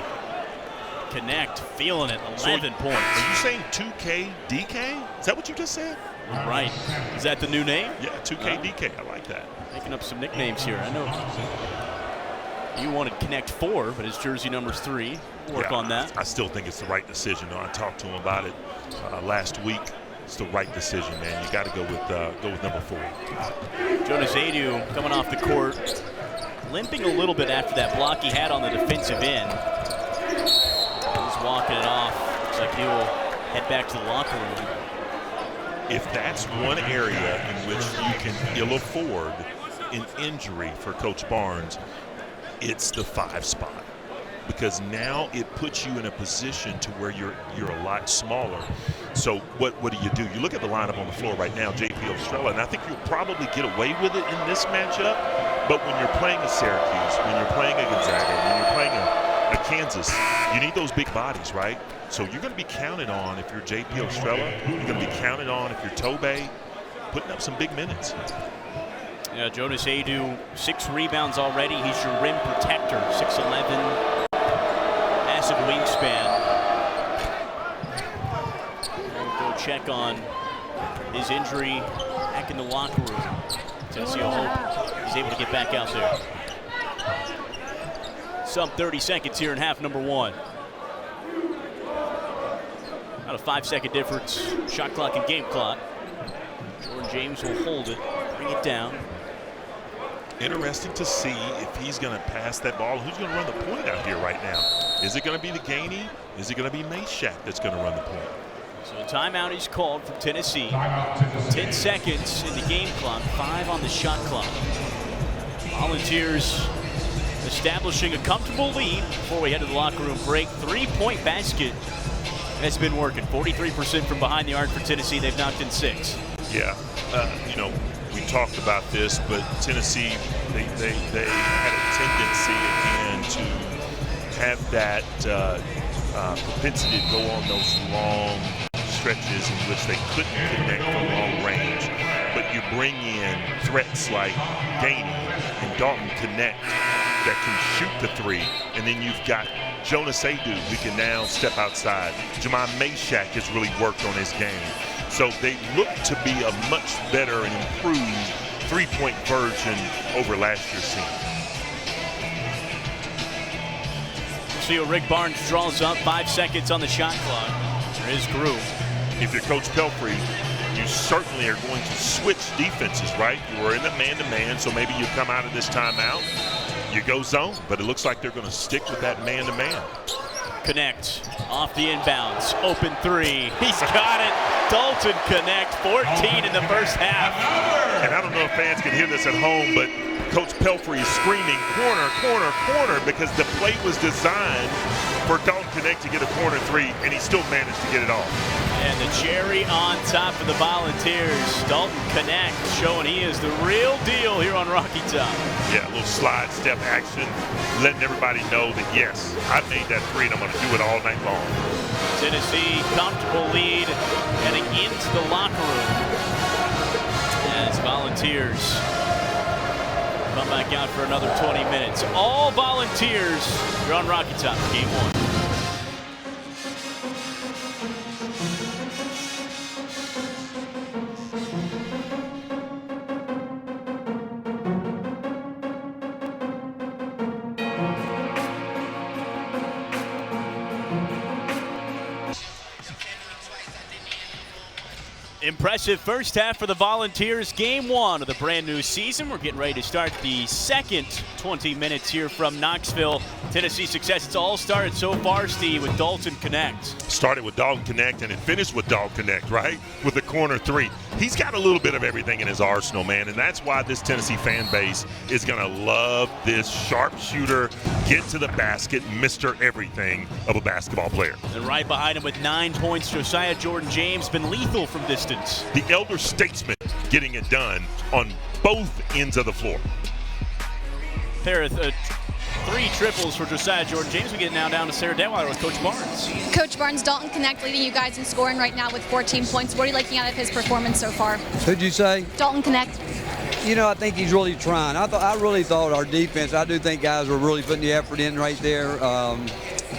Connect, feeling it, 11 points. Are you saying 2K DK? Is that what you just said? Right. Is that the new name? Yeah, 2K DK. I like that. Making up some nicknames here. I know you wanted Connect 4, but his jersey number's 3. Work on that. I still think it's the right decision. I talked to him about it last week. It's the right decision, man. You got to go with number 4. Jonas Adu coming off the court, limping a little bit after that block he had on the defensive end. He's walking it off. Looks like he will head back to the locker room. If that's one area in which you can ill afford an injury for Coach Barnes, it's the 5 spot. Because now it puts you in a position to where you're a lot smaller. So what do? You look at the lineup on the floor right now, JP Estrella, and I think you'll probably get away with it in this matchup. But when you're playing a Syracuse, when you're playing a Gonzaga, when you're playing a Kansas, you need those big bodies, right? So you're going to be counted on if you're JP Estrella. You're going to be counted on if you're Tobe, putting up some big minutes. Yeah, Jonas Adu, 6 rebounds already. He's your rim protector, 6'11". Massive wingspan. We'll go check on his injury back in the locker room. Tennessee will hope he's able to get back out there. Some 30 seconds here in half number 1. About a 5-second difference, shot clock and game clock. Jordan James will hold it, bring it down. Interesting to see if he's going to pass that ball. Who's going to run the point out here right now? Is it going to be the Gainey? Is it going to be Mashack that's going to run the point? So a timeout is called from Tennessee. 10 seconds in the game clock, 5 on the shot clock. Volunteers establishing a comfortable lead before we head to the locker room break. 3-point basket has been working. 43% from behind the arc for Tennessee. They've knocked in 6. Yeah, you know, we talked about this, but Tennessee, they had a tendency again to have that propensity to go on those long stretches in which they couldn't connect from long range. But you bring in threats like Gainey and Dalton Connect that can shoot the three, and then you've got Jonas Adu who can now step outside. Jamon Mashack has really worked on his game. So they look to be a much better and improved three-point version over last year's team. See what Rick Barnes draws up. 5 seconds on the shot clock. There is Groom. If you're Coach Pelfrey, you certainly are going to switch defenses, right? You were in the man-to-man, so maybe you come out of this timeout, you go zone, but it looks like they're going to stick with that man-to-man. Connect off the inbounds. Open three. He's got it. Dalton Connect, 14 in the first half. And I don't know if fans can hear this at home, but Coach Pelfrey is screaming corner, corner, corner because the play was designed for Dalton Connect to get a corner three, and he still managed to get it off. And the cherry on top for the Volunteers. Dalton Connect showing he is the real deal here on Rocky Top. Yeah, a little slide step action, letting everybody know that, yes, I made that three and I'm going to do it all night long. Tennessee, comfortable lead, heading into the locker room as Volunteers come back out for another 20 minutes. All Volunteers, you're on Rocky Top for game 1. Impressive first half for the Volunteers. Game 1 of the brand new season. We're getting ready to start the second 20 minutes here from Knoxville. Tennessee success. It's all started so far, Steve, with Dalton Connect. Started with Dalton Connect and it finished with Dalton Connect, right? With the corner three. He's got a little bit of everything in his arsenal, man, and that's why this Tennessee fan base is going to love this sharpshooter, get to the basket, Mr. Everything of a basketball player. And right behind him with 9 points, Josiah Jordan-James, been lethal from distance. The elder statesman getting it done on both ends of the floor. Pair of 3 triples for Josiah Jordan-James. We get now down to Sarah Detweiler with Coach Barnes. Coach Barnes, Dalton Connect leading you guys in scoring right now with 14 points. What are you liking out of his performance so far? Who'd you say? Dalton Connect. You know, I think he's really trying. I really thought our defense, I do think guys were really putting the effort in right there.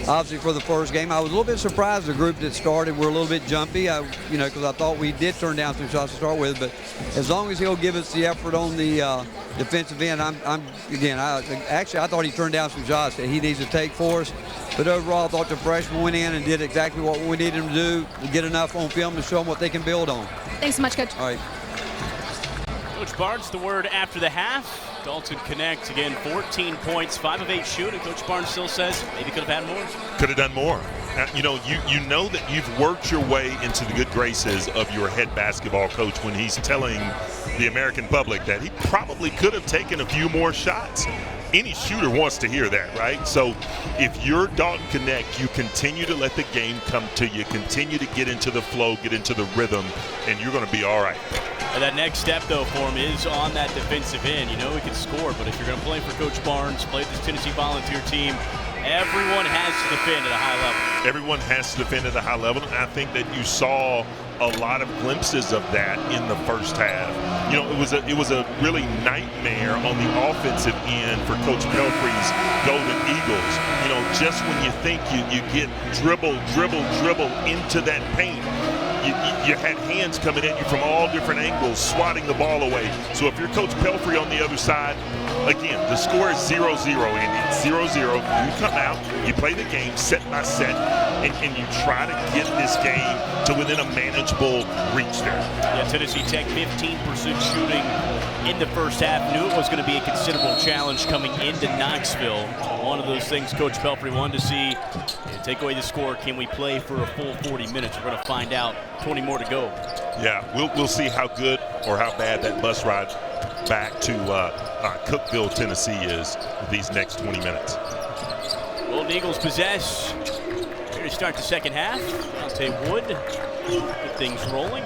Obviously for the first game, I was a little bit surprised the group that started were a little bit jumpy, because I thought we did turn down some shots to start with, but as long as he'll give us the effort on the defensive end, I thought he turned down some shots that he needs to take for us, but overall I thought the freshman went in and did exactly what we needed him to do, to get enough on film to show them what they can build on. Thanks so much, Coach. All right. Coach Barnes, the word after the half. Dalton Connect, again, 14 points, 5 of 8 shooting. Coach Barnes still says maybe could have had more. Could have done more. You know that you've worked your way into the good graces of your head basketball coach when he's telling the American public that he probably could have taken a few more shots. Any shooter wants to hear that, right? So if you're Dalton Connect, you continue to let the game come to you, continue to get into the flow, get into the rhythm, and you're going to be all right. And that next step, though, for him is on that defensive end. You know he can score, but if you're going to play for Coach Barnes, play this Tennessee Volunteer team, everyone has to defend at a high level. Everyone has to defend at a high level, and I think that you saw a lot of glimpses of that in the first half. You know, it was a really nightmare on the offensive end for Coach Pelfrey's Golden Eagles. You know, just when you think you get dribble into that paint, you had hands coming at you from all different angles, swatting the ball away. So if you're Coach Pelfrey on the other side, again, the score is 0-0, Andy. It's 0-0. You come out, you play the game set by set, and you try to get this game to within a manageable reach there. Yeah, Tennessee Tech 15% shooting in the first half. Knew it was going to be a considerable challenge coming into Knoxville. One of those things Coach Pelfrey wanted to see. Take away the score. Can we play for a full 40 minutes? We're going to find out. 20 more to go. Yeah, we'll see how good or how bad that bus ride back to Cookeville, Tennessee is these next 20 minutes. Golden Eagles possess. Here to start the second half. Deontay Wood. Get things rolling.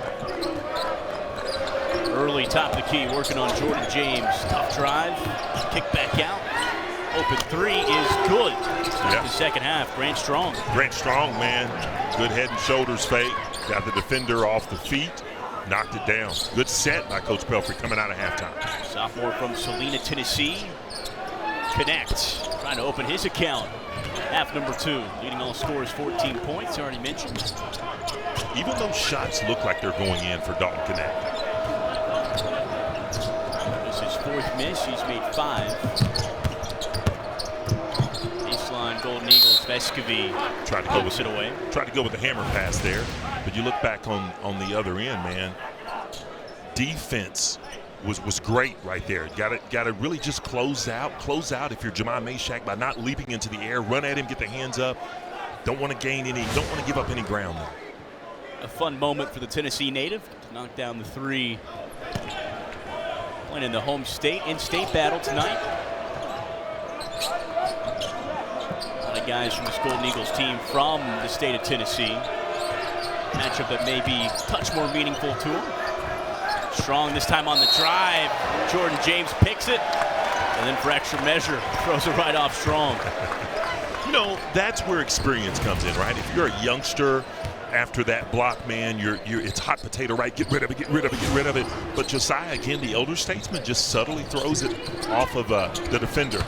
Early top of the key, working on Jordan James. Tough drive. Kick back out. Open three is good. Yeah. The second half. Grant Strong. Grant Strong, man. Good head and shoulders fake. Got the defender off the feet. Knocked it down. Good set by Coach Pelfrey coming out of halftime. Sophomore from Salina, Tennessee. Connect. Trying to open his account. Half number 2. Leading all scorers, 14 points. Already mentioned. Even those shots look like they're going in for Dalton Connect. This is his 4th miss. He's made 5. Golden Eagles, Vescovy tried to go with it away. Tried to go with the hammer pass there, but you look back on the other end, man. Defense was great right there. Got to really just close out if you're Jahmai Mashack by not leaping into the air. Run at him, get the hands up. Don't want to give up any ground there. A fun moment for the Tennessee native to knock down the 3. Playing in the home state in-state battle tonight. Guys from this Golden Eagles team from the state of Tennessee. Matchup that may be a touch more meaningful to him. Strong this time on the drive. Jordan James picks it, and then for extra measure, throws it right off Strong. You know, that's where experience comes in, right? If you're a youngster after that block, man, it's hot potato, right? Get rid of it. But Josiah, again, the elder statesman, just subtly throws it off of the defender.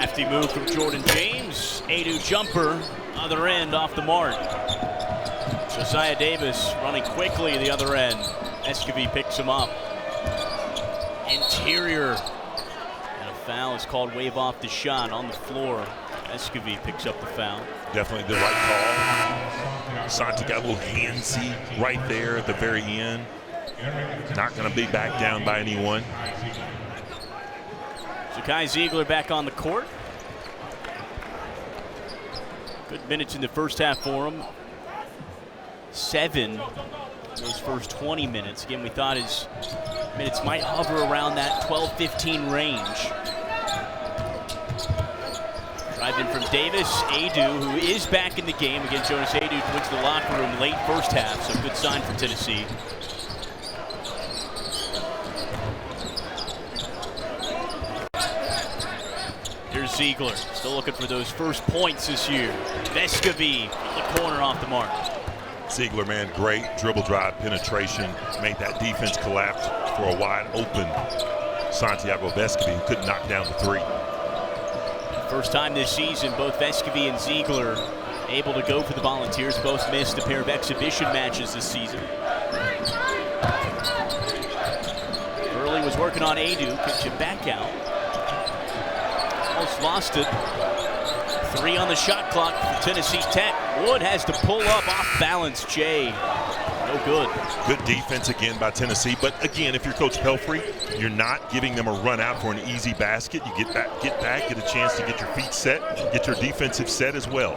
Crafty move from Jordan James. Adu jumper, other end off the mark. Josiah Davis running quickly the other end. Vescovy picks him up. Interior. And a foul is called. Wave off the shot on the floor. Vescovy picks up the foul. Definitely the right call. Santi got a little handsy right there at the very end. Not going to be back down by anyone. Zakai Ziegler back on the court. Good minutes in the first half for him. 7 those first 20 minutes. Again, we thought his minutes might hover around that 12-15 range. Drive in from Davis. Adu, who is back in the game. Again, Jonas Adu went to the locker room late first half, so good sign for Tennessee. Here's Ziegler, still looking for those first points this year. Vescovy, the corner off the mark. Ziegler, man, great dribble drive penetration. Made that defense collapse for a wide open Santiago Vescovy, who couldn't knock down the 3. First time this season, both Vescovy and Ziegler able to go for the Volunteers. Both missed a pair of exhibition matches this season. Early was working on Adu, kicks it back out. Almost lost it. 3 on the shot clock for Tennessee Tech. Wood has to pull up off balance. Jay, no good. Good defense again by Tennessee. But again, if you're Coach Pelfrey, you're not giving them a run out for an easy basket. You get back, get a chance to get your feet set, get your defensive set as well.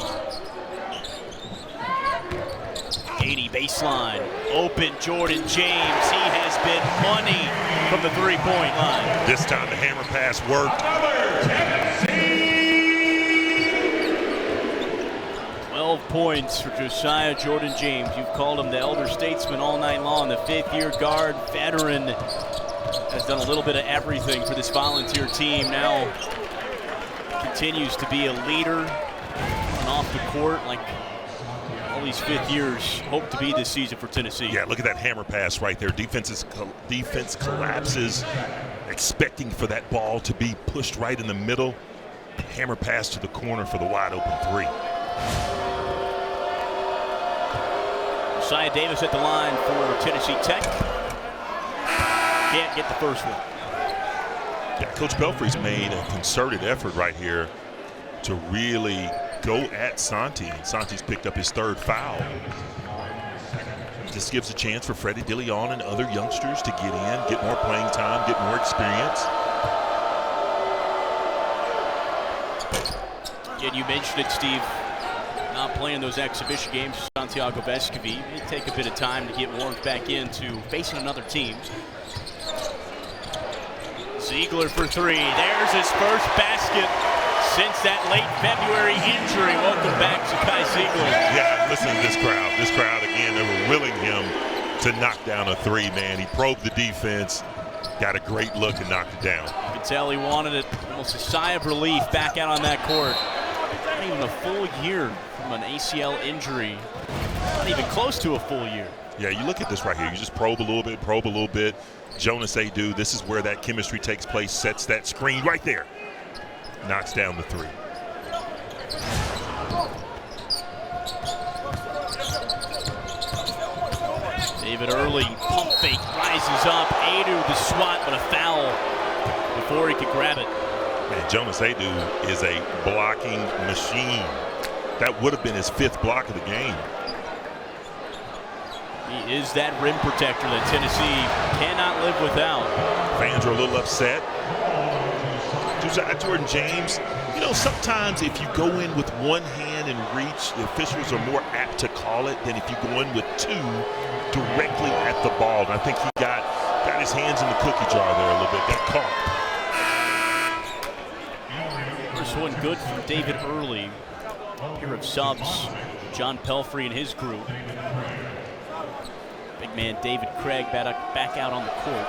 80 baseline. Open Jordan James. He has been money from the 3-point line. This time the hammer pass worked. 12 points for Josiah Jordan James. You've called him the elder statesman all night long. The 5th-year guard veteran has done a little bit of everything for this Volunteer team. Now continues to be a leader and off the court like all these 5th years hope to be this season for Tennessee. Yeah, look at that hammer pass right there. Defense collapses, expecting for that ball to be pushed right in the middle. Hammer pass to the corner for the wide open 3. Josiah Davis at the line for Tennessee Tech. Can't get the first one. Yeah, Coach Pelfrey's made a concerted effort right here to really go at Santi. Santi's picked up his 3rd foul. this gives a chance for Freddie DeLeon and other youngsters to get in, get more playing time, get more experience. Again, you mentioned it, Steve, not playing those exhibition games for Santiago Vescovi. It may take a bit of time to get warmed back into facing another team. Ziegler for three. There's his first basket since that late February injury. Welcome back, Zakai Ziegler. Yeah, listen to this crowd. This crowd, again, they were willing him to knock down a three, man. He probed the defense, got a great look and knocked it down. You could tell he wanted it. Almost a sigh of relief back out on that court. Not even a full year from an ACL injury. Not even close to a full year. Yeah, you look at this right here. You just probe a little bit. Jonas Aidoo, this is where that chemistry takes place, sets that screen right there. Knocks down the three. David Early, pump fake, rises up. Aidoo, the swat, but a foul before he could grab it. Man, Jonas Aidoo is a blocking machine. That would have been his 5th block of the game. He is that rim protector that Tennessee cannot live without. Fans are a little upset. Jordan James, you know, sometimes if you go in with one hand and reach, the officials are more apt to call it than if you go in with two directly at the ball. And I think he got his hands in the cookie jar there a little bit, got caught. First one good from David Early. Pair of subs, John Pelfrey and his group. Big man David Craig back out on the court.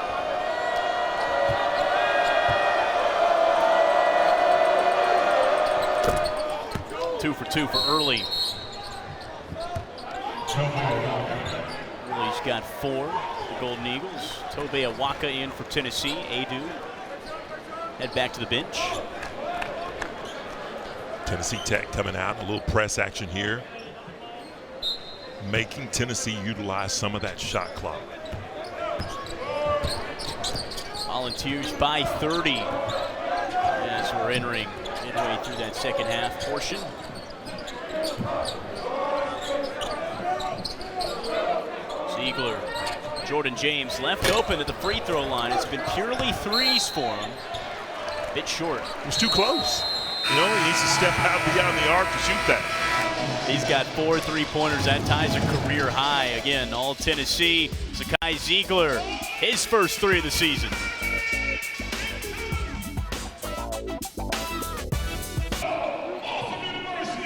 Two for two for Early. Early's got 4 for the Golden Eagles. Tobe Awaka in for Tennessee. Aidoo head back to the bench. Tennessee Tech coming out, a little press action here, making Tennessee utilize some of that shot clock. Volunteers by 30 as we're entering midway through that second half portion. Ziegler, Jordan James left open at the free throw line. It's been purely threes for him. Bit short. It was too close. You know, he needs to step out beyond the arc to shoot that. He's got 4 3-pointers. That ties a career high. Again, all Tennessee. Zakai Ziegler, his first 3 of the season.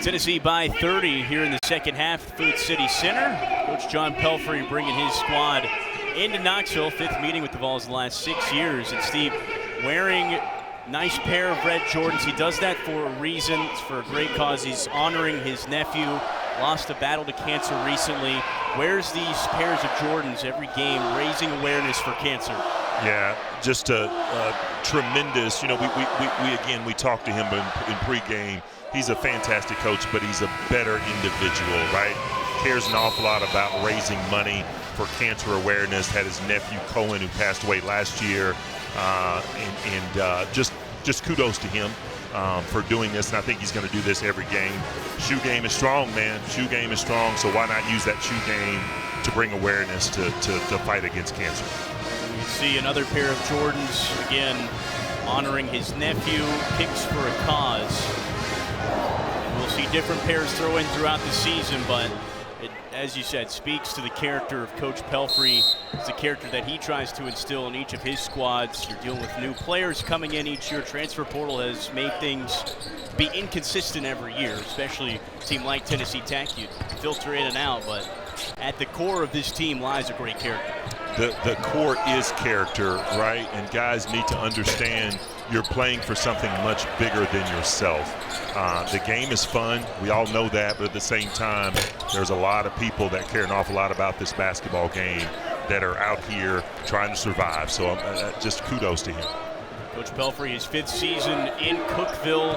Tennessee by 30 here in the second half at Food City Center. Coach John Pelfrey bringing his squad into Knoxville. 5th meeting with the Vols in the last 6 years. And Steve, wearing nice pair of red Jordans. He does that for a reason. It's for a great cause. He's honoring his nephew. Lost a battle to cancer recently. Wears these pairs of Jordans every game, raising awareness for cancer. Yeah, just a tremendous, you know, we talked to him in pregame. He's a fantastic coach, but he's a better individual, right? Cares an awful lot about raising money for cancer awareness. Had his nephew Cohen, who passed away last year, just kudos to him for doing this. And I think he's going to do this every game. Shoe game is strong, man. Shoe game is strong. So why not use that shoe game to bring awareness to fight against cancer? We see another pair of Jordans again, honoring his nephew. Picks for a cause. We'll see different pairs throw in throughout the season, but it, as you said, speaks to the character of Coach Pelfrey. It's the character that he tries to instill in each of his squads. You're dealing with new players coming in each year. Transfer portal has made things be inconsistent every year, especially a team like Tennessee Tech. You filter in and out, but at the core of this team lies a great character. The core is character, right? And guys need to understand you're playing for something much bigger than yourself. The game is fun. We all know that, but at the same time, there's a lot of people that care an awful lot about this basketball game that are out here trying to survive. So just kudos to him. Coach Pelfrey, his 5th season in Cookeville,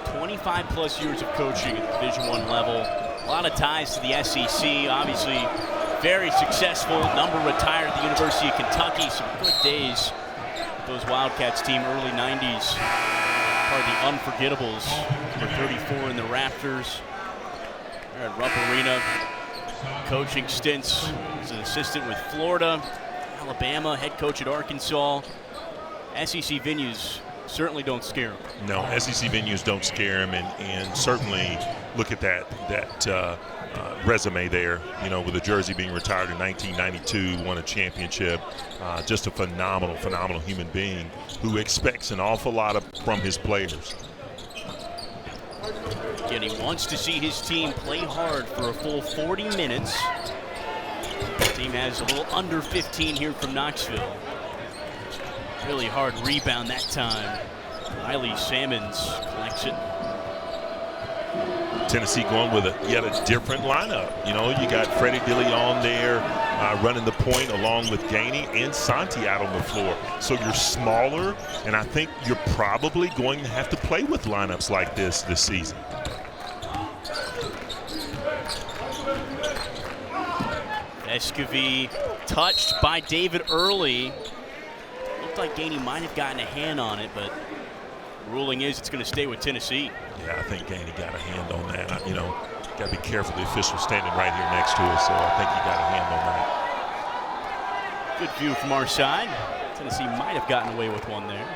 25-plus years of coaching at the Division I level. A lot of ties to the SEC, obviously very successful. Number retired at the University of Kentucky. Some good days with those Wildcats team, early 90s. Part of the unforgettables. Number 34 in the rafters. They're at Rupp Arena. coaching stints as an assistant with Florida, Alabama, head coach at Arkansas. SEC venues certainly don't scare him. No, SEC venues don't scare him, and certainly look at that resume there, you know, with the jersey being retired in 1992, won a championship. Just a phenomenal human being who expects an awful lot from his players. And he wants to see his team play hard for a full 40 minutes. The team has a little under 15 here from Knoxville. Really hard rebound that time. Riley Salmons collects it. Tennessee going with yet a different lineup. You know, you got Freddie DeLeon there running the point along with Gainey and Santi out on the floor. So you're smaller, and I think you're probably going to have to play with lineups like this season. Vescovi touched by David Early. Looked like Gainey might have gotten a hand on it, but the ruling is it's going to stay with Tennessee. Yeah, I think Gainey got a hand on that. You know, got to be careful. The official standing right here next to us, so I think he got a hand on that. Good view from our side. Tennessee might have gotten away with one there.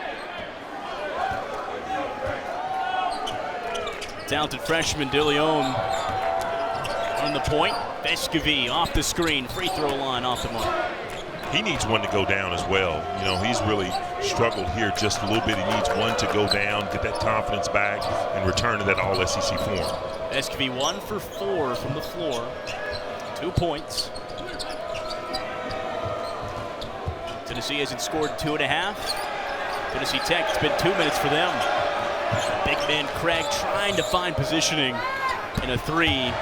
Talented freshman DeLeon on the point. Vescovi off the screen, free throw line off the mark. He needs one to go down as well. You know, he's really struggled here just a little bit. He needs one to go down, get that confidence back, and return to that all-SEC form. Vescovi 1 for 4 from the floor. 2 points. Tennessee hasn't scored 2.5. Tennessee Tech, it's been 2 minutes for them. Big man Craig trying to find positioning in a 3.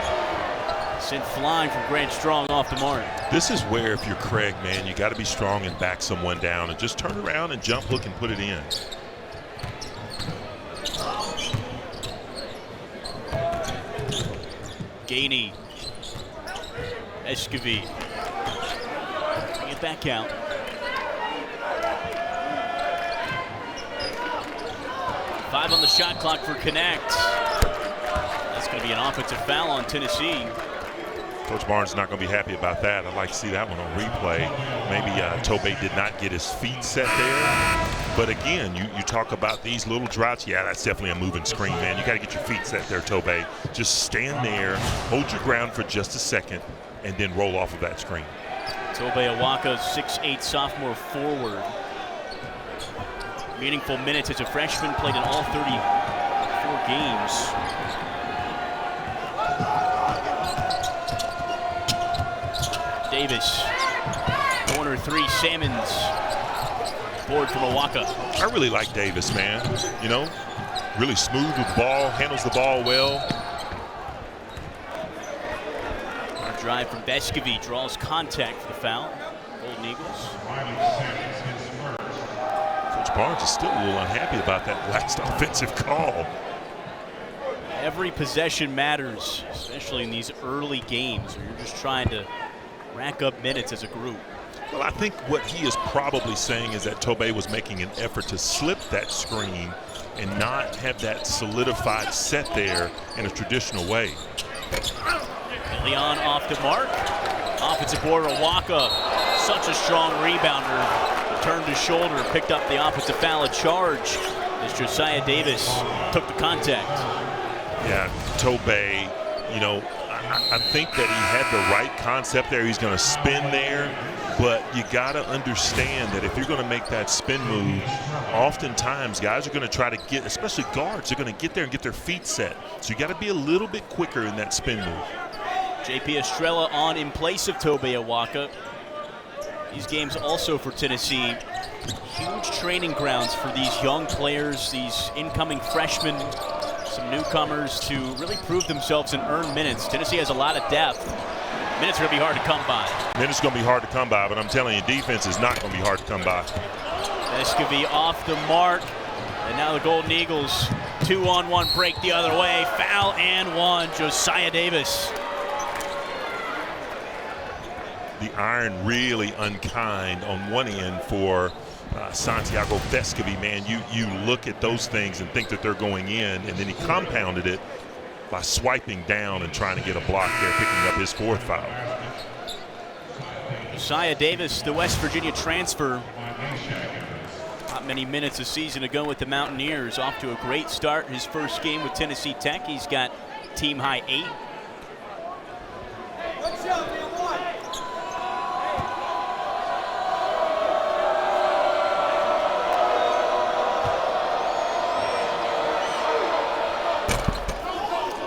Sent flying from Grant Strong off the mark. This is where, if you're Craig, man, you got to be strong and back someone down and just turn around and jump, look, and put it in. Gainey. Vescovi. Bring it back out. Five on the shot clock for Connect. That's going to be an offensive foul on Tennessee. Coach Barnes is not going to be happy about that. I'd like to see that one on replay. Maybe Tobey did not get his feet set there. But again, you talk about these little droughts. Yeah, that's definitely a moving screen, man. You got to get your feet set there, Tobey. Just stand there, hold your ground for just a second, and then roll off of that screen. Tobey Awaka, 6'8" sophomore forward. Meaningful minutes as a freshman, played in all 34 games. Davis, corner 3, Salmons, board from Awaka. I really like Davis, man. You know, really smooth with the ball, handles the ball well. Our drive from Vescovi draws contact for the foul. Golden Eagles. Coach Barnes is still a little unhappy about that last offensive call. Every possession matters, especially in these early games where you're just trying to rack up minutes as a group. Well, I think what he is probably saying is that Tobey was making an effort to slip that screen and not have that solidified set there in a traditional way. Leon off the mark. Offensive board, Awaka, such a strong rebounder. Turned his shoulder, picked up the offensive foul, a charge as Josiah Davis took the contact. Yeah, Tobey, you know, I think that he had the right concept there. He's going to spin there, but you got to understand that if you're going to make that spin move, oftentimes guys are going to try to get, especially guards, they're going to get there and get their feet set. So you got to be a little bit quicker in that spin move. JP Estrella on in place of Tobey Awaka. These games also for Tennessee, huge training grounds for these young players, these incoming freshmen, some newcomers to really prove themselves and earn minutes. Tennessee has a lot of depth. Minutes are going to be hard to come by. Minutes are going to be hard to come by, but I'm telling you, defense is not going to be hard to come by. Vescovi off the mark, and now the Golden Eagles 2-on-1 break the other way. Foul and 1, Josiah Davis. The iron really unkind on one end for Santiago Vescovi, man. You look at those things and think that they're going in, and then he compounded it by swiping down and trying to get a block there, picking up his 4th foul. Josiah Davis, the West Virginia transfer. Not many minutes a season ago with the Mountaineers. Off to a great start his first game with Tennessee Tech. He's got team high 8.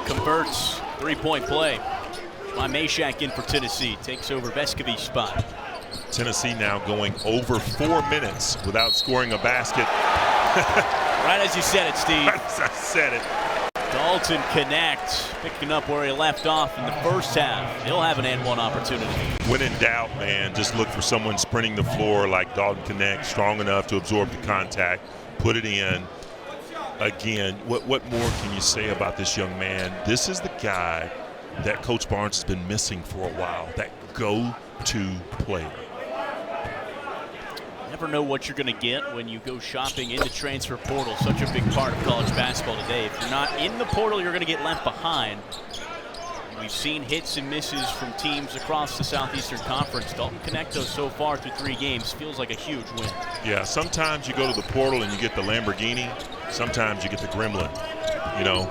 Converts, 3-point play. My Mashack in for Tennessee, takes over Vescovi's spot. Tennessee now going over 4 minutes without scoring a basket. Right as you said it, Steve. Right as I said it. Dalton Knecht picking up where he left off in the first half. He'll have an and-one opportunity. When in doubt, man, just look for someone sprinting the floor like Dalton Knecht, strong enough to absorb the contact, put it in. Again, what more can you say about this young man? This is the guy that Coach Barnes has been missing for a while, that go-to player. Never know what you're going to get when you go shopping in the transfer portal. Such a big part of college basketball today. If you're not in the portal, you're going to get left behind. We've seen hits and misses from teams across the Southeastern Conference. Dalton Knecht, though, so far through 3 games, feels like a huge win. Yeah, sometimes you go to the portal and you get the Lamborghini. Sometimes you get the Gremlin, you know.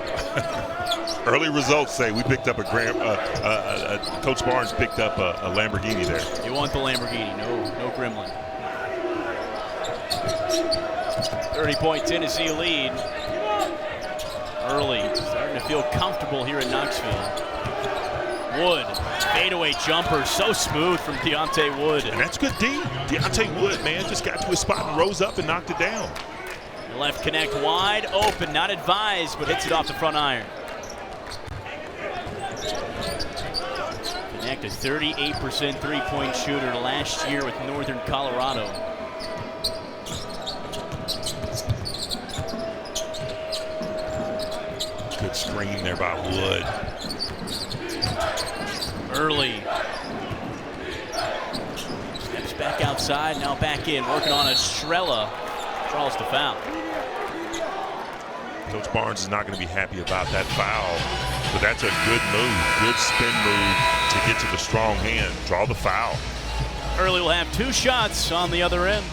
Early results say we picked up Coach Barnes picked up a Lamborghini there. You want the Lamborghini, no Gremlin. 30-point Tennessee lead. Early, starting to feel comfortable here in Knoxville. Wood, fadeaway jumper, so smooth from Deontay Wood. And that's good D. Deontay Wood, man, just got to his spot and rose up and knocked it down. Left Knecht wide open, not advised, but hits it off the front iron. Knecht, a 38% three-point shooter last year with Northern Colorado. Good screen there by Wood. Early. Steps back outside, now back in, working on Estrella. Draws the foul. Coach Barnes is not going to be happy about that foul, but that's a good move, good spin move to get to the strong hand. Draw the foul. Early will have 2 shots on the other end.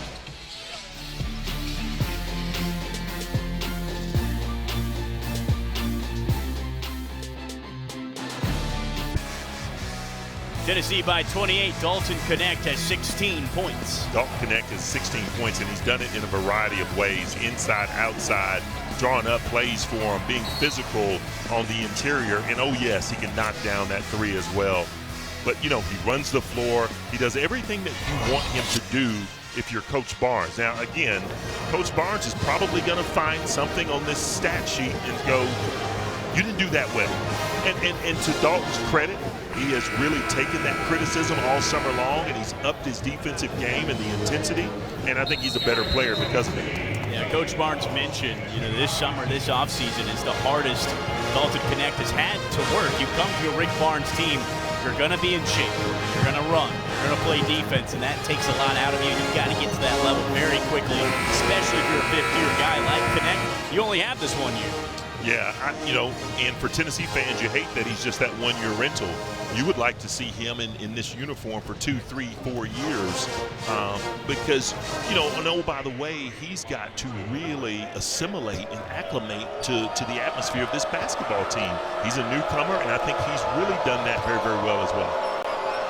Tennessee by 28. Dalton Knecht has 16 points. Dalton Knecht has 16 points, and he's done it in a variety of ways, inside, outside, drawing up plays for him, being physical on the interior, and oh yes, he can knock down that 3 as well. But you know, he runs the floor. He does everything that you want him to do if you're Coach Barnes. Now again, Coach Barnes is probably going to find something on this stat sheet and go, you didn't do that well. And to Dalton's credit, he has really taken that criticism all summer long, and he's upped his defensive game and the intensity, and I think he's a better player because of it. Yeah, Coach Barnes mentioned, you know, this summer, this offseason is the hardest Dalton Knecht has had to work. You come to a Rick Barnes team, you're going to be in shape, you're going to run, you're going to play defense, and that takes a lot out of you. You've got to get to that level very quickly, especially if you're a fifth-year guy like Knecht. You only have this 1 year. Yeah, you know, and for Tennessee fans, you hate that he's just that 1 year rental. You would like to see him in this uniform for 2, 3, 4 years because, you know, and oh, by the way, he's got to really assimilate and acclimate to the atmosphere of this basketball team. He's a newcomer, and I think he's really done that very, very well as well.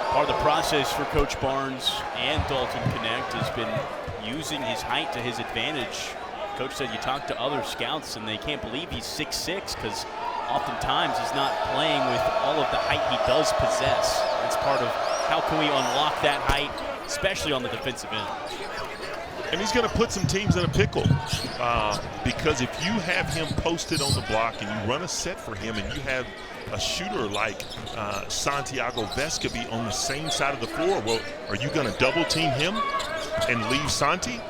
Part of the process for Coach Barnes and Dalton Knecht has been using his height to his advantage. Coach said you talk to other scouts and they can't believe he's 6'6" because oftentimes he's not playing with all of the height he does possess. That's part of how can we unlock that height, especially on the defensive end. And he's going to put some teams in a pickle because if you have him posted on the block and you run a set for him and you have a shooter like Santiago Vescovi on the same side of the floor, well, are you going to double team him and leave Santi?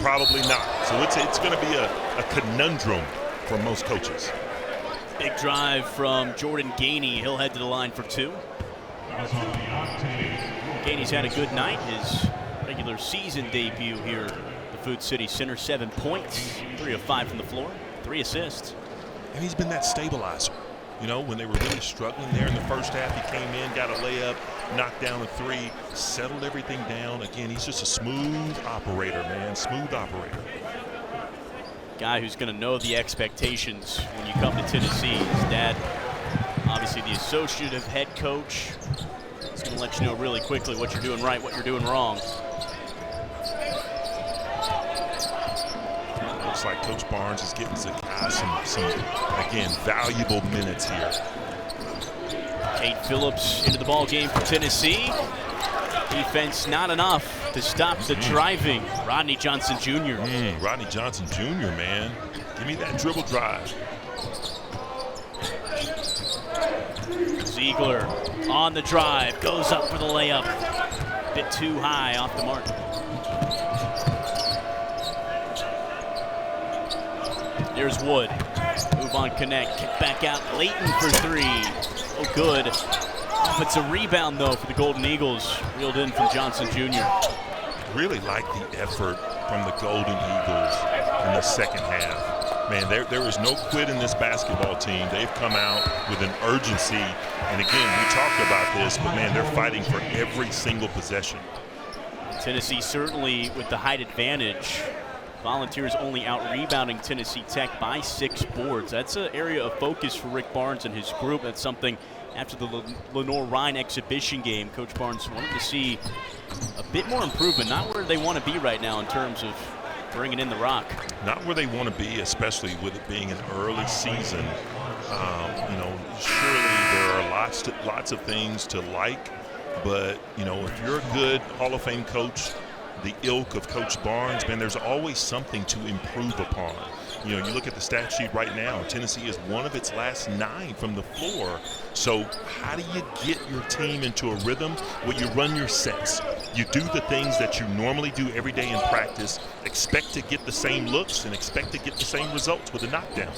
Probably not. So it's going to be a conundrum for most coaches. Big drive from Jordan Gainey. He'll head to the line for 2. Gainey's had a good night. His regular season debut here at the Food City Center. 7 points, 3 of 5 from the floor, 3 assists. And he's been that stabilizer. You know, when they were really struggling there in the first half, he came in, got a layup, knocked down a three, settled everything down. Again, he's just a smooth operator, man, smooth operator. Guy who's going to know the expectations when you come to Tennessee. His dad, obviously the associate head coach. He's going to let you know really quickly what you're doing right, what you're doing wrong. Looks like Coach Barnes is getting some again, valuable minutes here. Cade Phillips into the ball game for Tennessee. Defense not enough to stop the driving Rodney Johnson Jr. Rodney Johnson Jr., man. Give me that dribble drive. Ziegler on the drive, goes up for the layup. Bit too high off the mark. There's Wood. Move on, connect. Kick back out. Layton for three. Oh, good. Offensive rebound, though, for the Golden Eagles. Reeled in from Johnson Jr. Really like the effort from the Golden Eagles in the second half. Man, there is no quit in this basketball team. They've come out with an urgency. And again, we talked about this, but man, they're fighting for every single possession. Tennessee certainly with the height advantage. Volunteers only out-rebounding Tennessee Tech by 6 boards. That's an area of focus for Rick Barnes and his group. That's something after the Lenoir-Rhyne exhibition game, Coach Barnes wanted to see a bit more improvement. Not where they want to be right now in terms of bringing in the rock. Not where they want to be, especially with it being an early season. You know, surely there are lots of things to like, but, you know, if you're a good Hall of Fame coach, the ilk of Coach Barnes, man, there's always something to improve upon. You know, you look at the stat sheet right now, Tennessee is one of its last 9 from the floor. So how do you get your team into a rhythm? Well, you run your sets. You do the things that you normally do every day in practice, expect to get the same looks and expect to get the same results with a knockdown.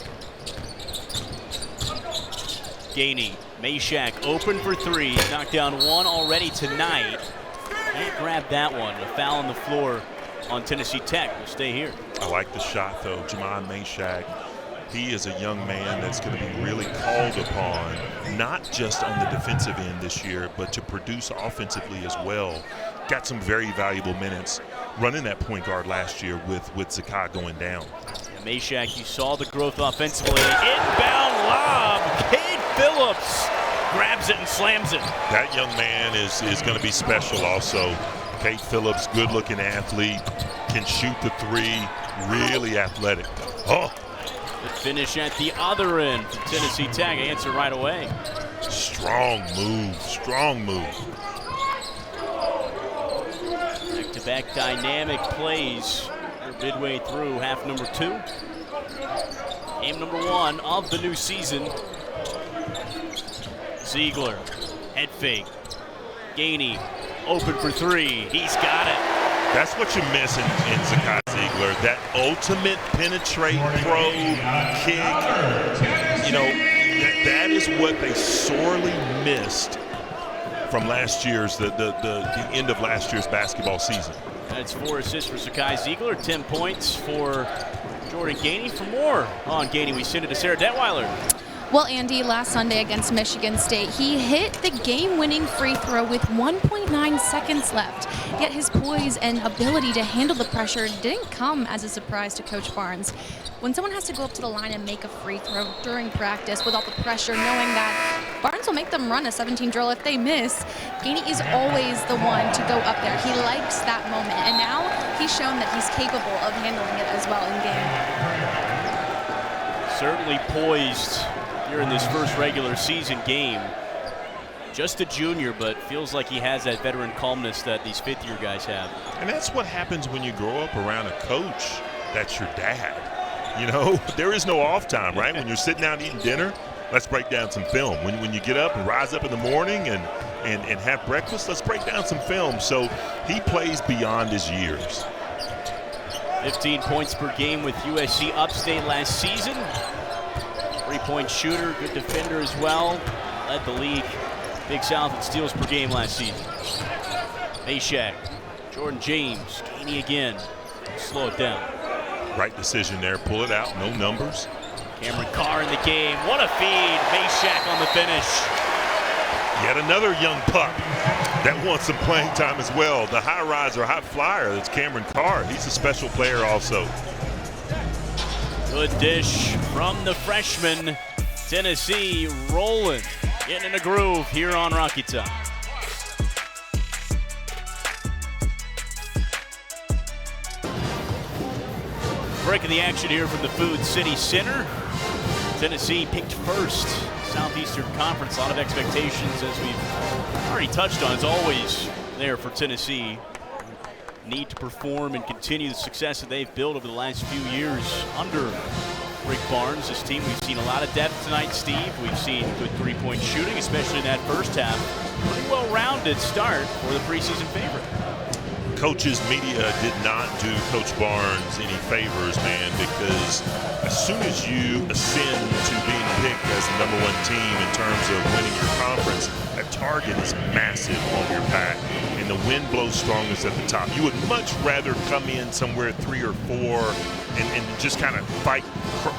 Gainey, Meshack open for 3. Knocked down 1 already tonight. Can't grab that one. A foul on the floor on Tennessee Tech. Will stay here. I like the shot, though. Jamon Meshack, he is a young man that's going to be really called upon, not just on the defensive end this year, but to produce offensively as well. Got some very valuable minutes running that point guard last year with Zakai going down. Yeah, Meshack, you saw the growth offensively. Inbound lob. Cade Phillips grabs it and slams it. That young man is going to be special also. Cade Phillips, good-looking athlete, can shoot the 3, really athletic. Oh! The finish at the other end from Tennessee Tech. Answer right away. Strong move, strong move. Back-to-back dynamic plays. We're midway through half number 2. Game number 1 of the new season. Ziegler, head fake. Gainey, open for 3. He's got it. That's what you miss in Zakai Ziegler. That ultimate penetrate, probe, kick. You know, that is what they sorely missed from last year's, the end of last year's basketball season. That's 4 assists for Zakai Ziegler, 10 points for Jordan Gainey. For more on Gainey, we send it to Sarah Detweiler. Well, Andy, last Sunday against Michigan State, he hit the game-winning free throw with 1.9 seconds left. Yet his poise and ability to handle the pressure didn't come as a surprise to Coach Barnes. When someone has to go up to the line and make a free throw during practice with all the pressure, knowing that Barnes will make them run a 17 drill if they miss, Gainey is always the one to go up there. He likes that moment, and now he's shown that he's capable of handling it as well in game. Certainly poised here in this first regular season game. Just a junior, but feels like he has that veteran calmness that these fifth-year guys have. And that's what happens when you grow up around a coach that's your dad. You know, there is no off time, right? When you're sitting down eating dinner, let's break down some film. When you get up and rise up in the morning and have breakfast, let's break down some film. So he plays beyond his years. 15 points per game with USC Upstate last season. 3-point shooter, good defender as well. Led the league, Big South in steals per game last season. Meshack, Jordan James, Gainey again. Slow it down. Right decision there, pull it out, no numbers. Cameron Carr in the game. What a feed. Mashack on the finish. Yet another young pup that wants some playing time as well. The high riser, high flyer, that's Cameron Carr. He's a special player also. Good dish from the freshman. Tennessee rolling, getting in a groove here on Rocky Top. Breaking the action here from the Food City Center. Tennessee picked first. Southeastern Conference, a lot of expectations, as we've already touched on. It's always there for Tennessee. Need to perform and continue the success that they've built over the last few years under Rick Barnes. This team, we've seen a lot of depth tonight, Steve. We've seen good three-point shooting, especially in that first half. Pretty well-rounded start for the preseason favorite. Coaches, media did not do Coach Barnes any favors, man, because as soon as you ascend to being picked as the #1 team in terms of winning your conference, that target is massive on your back, and the wind blows strongest at the top. You would much rather come in somewhere at 3 or 4 and just kind of fight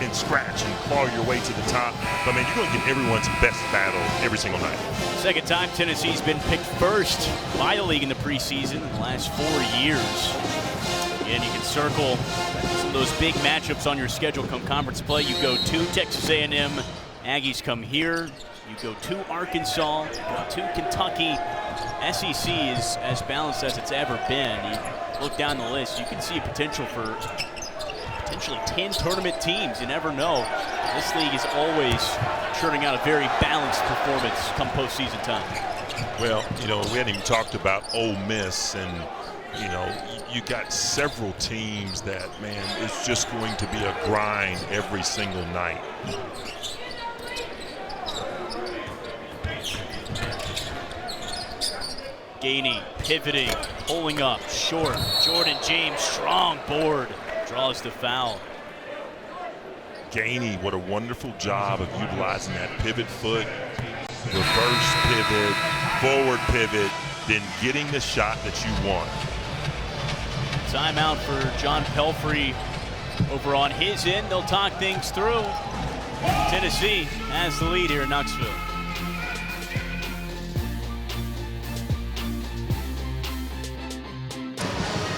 and scratch and claw your way to the top. But, man, you're going to get everyone's best battle every single night. Second time Tennessee's been picked first by the league in the preseason in the last 4 years. Again, you can circle some of those big matchups on your schedule come conference play. You go to Texas A&M, Aggies come here. You go to Arkansas, go to Kentucky. SEC is as balanced as it's ever been. You look down the list, you can see a potential for potentially 10 tournament teams. You never know. This league is always churning out a very balanced performance come postseason time. Well, you know, we hadn't even talked about Ole Miss, and, you know, you got several teams that, man, it's just going to be a grind every single night. Gainey pivoting, pulling up, short. Jordan James, strong board, draws the foul. Gainey, what a wonderful job of utilizing that pivot foot, reverse pivot, forward pivot, then getting the shot that you want. Timeout for John Pelfrey over on his end. They'll talk things through. Tennessee has the lead here in Knoxville.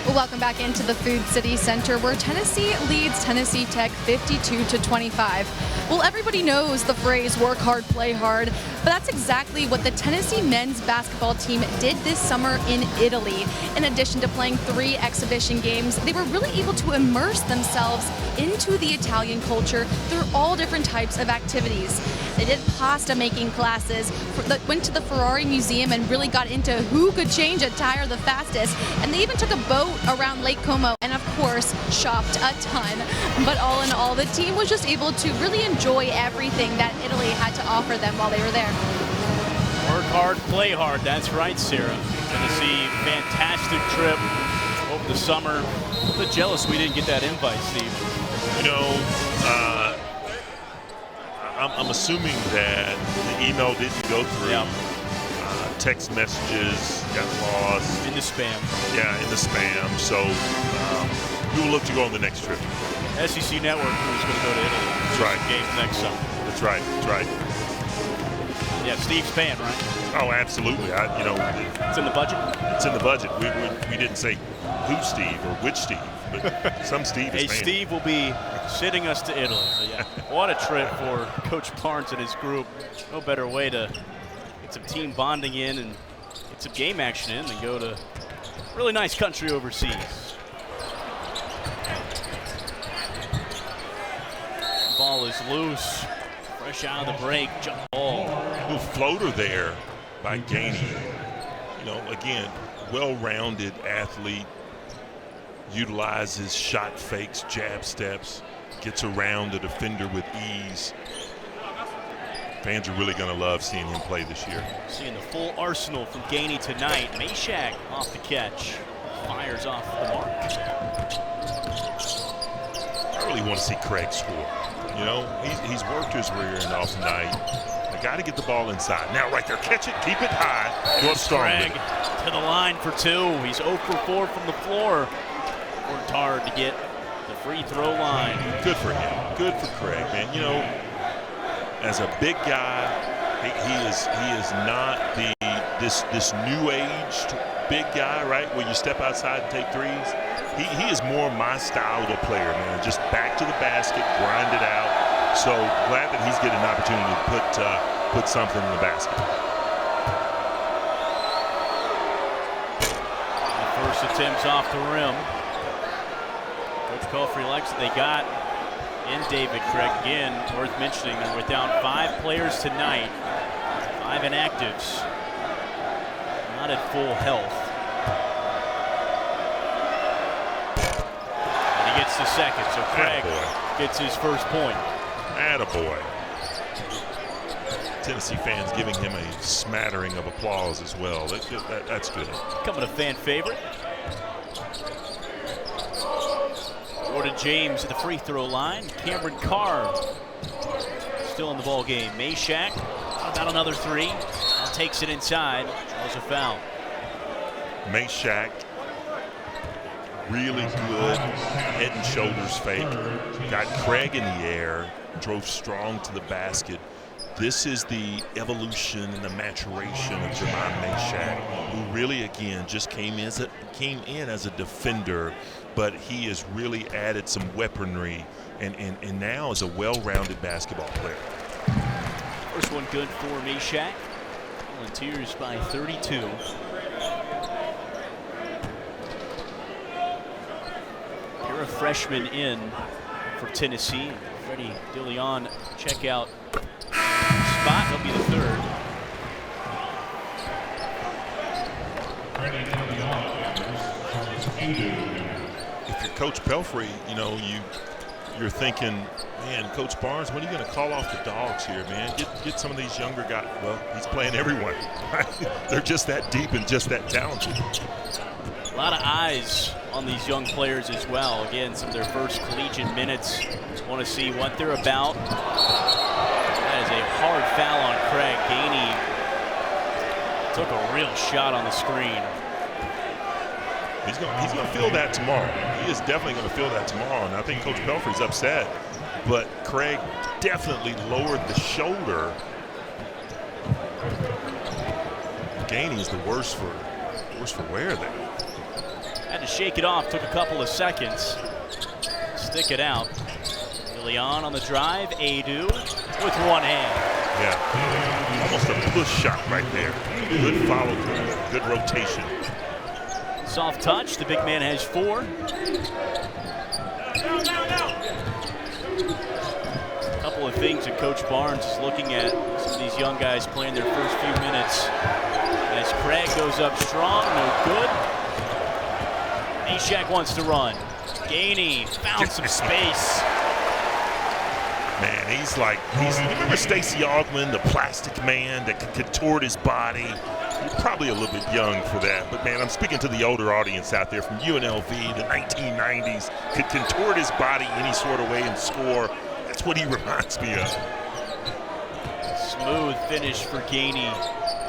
Welcome back into the Food City Center, where Tennessee leads Tennessee Tech 52-25. Well, everybody knows the phrase work hard, play hard, but that's exactly what the Tennessee men's basketball team did this summer in Italy. In addition to playing 3 exhibition games, they were really able to immerse themselves into the Italian culture through all different types of activities. They did pasta making classes, went to the Ferrari Museum and really got into who could change a tire the fastest, and they even took a boat around Lake Como and, of course, shopped a ton. But all in all, the team was just able to really enjoy everything that Italy had to offer them while they were there. Work hard, play hard. That's right, Sarah. Tennessee, fantastic trip over the summer. A bit jealous we didn't get that invite, Steve. You know, I'm assuming that the email didn't go through. Yeah. Text messages got lost. In the spam. Yeah, in the spam. So we will look to go on the next trip. SEC Network is going to go to Italy. That's right. Games next summer. That's right. That's right. Yeah, Steve's paying, right? Oh, absolutely. You know, It's in the budget. it's in the budget. We didn't say who Steve or which Steve, but some Steve is Hey, paying. Steve will be sending us to Italy. So yeah, what a trip for Coach Barnes and his group. No better way to get some team bonding in and get some game action in than go to really nice country overseas. Ball is loose. Fresh out of the break. Jump ball. Little floater there by Gainey. You know, again, well-rounded athlete, utilizes shot fakes, jab steps, gets around the defender with ease. Fans are really going to love seeing him play this year. Seeing the full arsenal from Gainey tonight. Mashack off the catch. Fires off the mark. I really want to see Craig score. You know, he's worked his rear end off tonight. I got to get the ball inside. Now right there, catch it, keep it high. Go up strong. Craig to the line for 2. He's 0 for 4 from the floor. Worked hard to get the free throw line. Good for him. Good for Craig, man. You know, as a big guy, he is not this new aged big guy, right? Where you step outside and take threes. He is more my style of a player, man. Just back to the basket, grind it out. So glad that he's getting an opportunity to put something in the basket. First attempts off the rim. Coach Pelfrey likes what they got in David Craig. Again, worth mentioning, they're without 5 players tonight. 5 inactives. Not at full health. And he gets the second, so Craig gets his first point. Attaboy. Tennessee fans giving him a smattering of applause as well. That's good. Becoming a fan favorite. Jordan James at the free throw line. Cameron Carr still in the ball game. Meshack about another 3. Takes it inside. Draws a foul. Meshack, really good head and shoulders fake. Got Craig in the air. Drove strong to the basket. This is the evolution and the maturation of Jermon Meshack, who really, again, just came in as a defender, but he has really added some weaponry and now is a well-rounded basketball player. First one good for Meshack. Volunteers by 32. You're a freshman in for Tennessee. Freddie DeLeon check out spot. He'll be the third. If you're Coach Pelfrey, you know, you're thinking, man, Coach Barnes, when are you going to call off the dogs here, man? Get some of these younger guys. Well, he's playing everyone. They're just that deep and just that talented. A lot of eyes on these young players as well. Again, some of their first collegiate minutes. Want to see what they're about. That is a hard foul on Craig. Gainey took a real shot on the screen. He's going to feel that tomorrow. He is definitely going to feel that tomorrow, and I think Coach Pelfrey's upset. But Craig definitely lowered the shoulder. Gainey is the worse for wear there. Had to shake it off. Took a couple of seconds. Stick it out. DeLeon on the drive. Adu with one hand. Yeah, almost a push shot right there. Good follow through. Good rotation. Soft touch. The big man has 4. A couple of things that Coach Barnes is looking at. Some of these young guys playing their first few minutes. As Craig goes up strong, no good. Meshack wants to run. Gainey found some space. Man, remember Stacey Augmon, the plastic man that could contort his body? You're probably a little bit young for that, but man, I'm speaking to the older audience out there from UNLV, the 1990s, could contort his body any sort of way and score. That's what he reminds me of. Smooth finish for Gainey.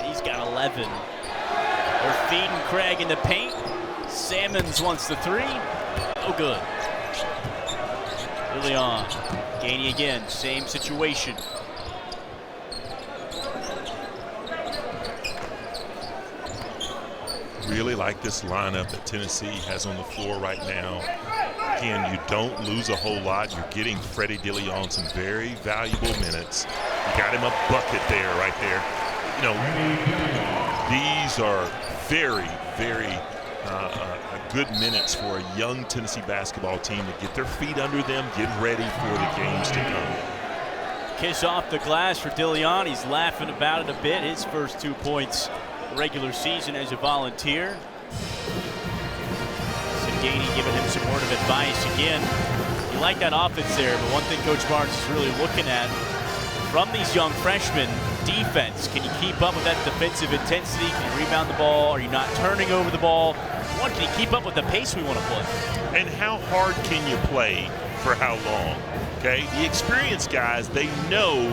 He's got 11. They're feeding Craig in the paint. Sammons wants the 3. No good. DeLeon. Gainey again, same situation. Really like this lineup that Tennessee has on the floor right now. Again, you don't lose a whole lot. You're getting Freddie DeLeon some very valuable minutes. You got him a bucket there, right there. You know, these are very, very good minutes for a young Tennessee basketball team to get their feet under them, get ready for the games to come. Kiss off the glass for DeLeon. He's laughing about it a bit. His first 2 points regular season as a Volunteer. Gainey giving him some word of advice. Again, you like that offense there, but one thing Coach Barnes is really looking at from these young freshmen, defense. Can you keep up with that defensive intensity? Can you rebound the ball? Are you not turning over the ball? One, can you keep up with the pace we want to play? And how hard can you play for how long? Okay, the experienced guys, they know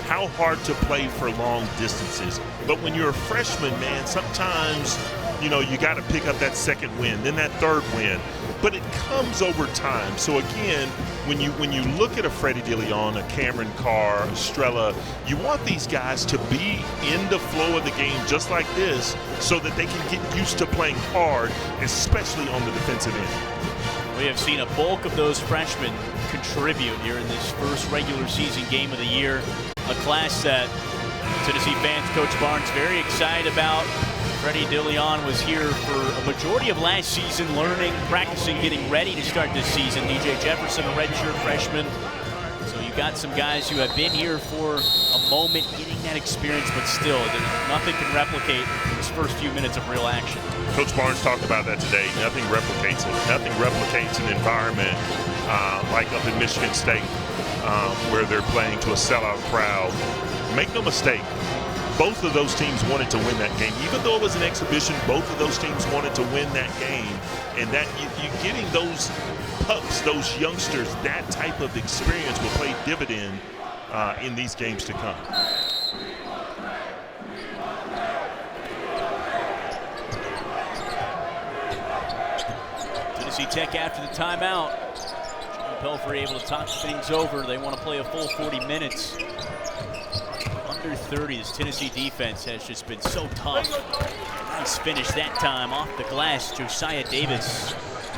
how hard to play for long distances. But when you're a freshman, man, sometimes you know, you got to pick up that second win, then that third win. But it comes over time. So again, when you look at a Freddie DeLeon, a Cameron Carr, Estrella, you want these guys to be in the flow of the game just like this so that they can get used to playing hard, especially on the defensive end. We have seen a bulk of those freshmen contribute here in this first regular season game of the year. A class that Tennessee fans, Coach Barnes, very excited about. Freddie DeLeon was here for a majority of last season, learning, practicing, getting ready to start this season. DJ Jefferson, a redshirt freshman. So you got some guys who have been here for a moment, getting that experience, but still, nothing can replicate those first few minutes of real action. Coach Barnes talked about that today. Nothing replicates it. Nothing replicates an environment like up in Michigan State, where they're playing to a sellout crowd. Make no mistake, both of those teams wanted to win that game. Even though it was an exhibition, both of those teams wanted to win that game. And that you getting those pups, those youngsters, that type of experience will play dividend in these games to come. Tennessee Tech after the timeout. John Pelphrey able to talk things over. They want to play a full 40 minutes. Under 30, this Tennessee defense has just been so tough. Nice finish that time off the glass, Josiah Davis.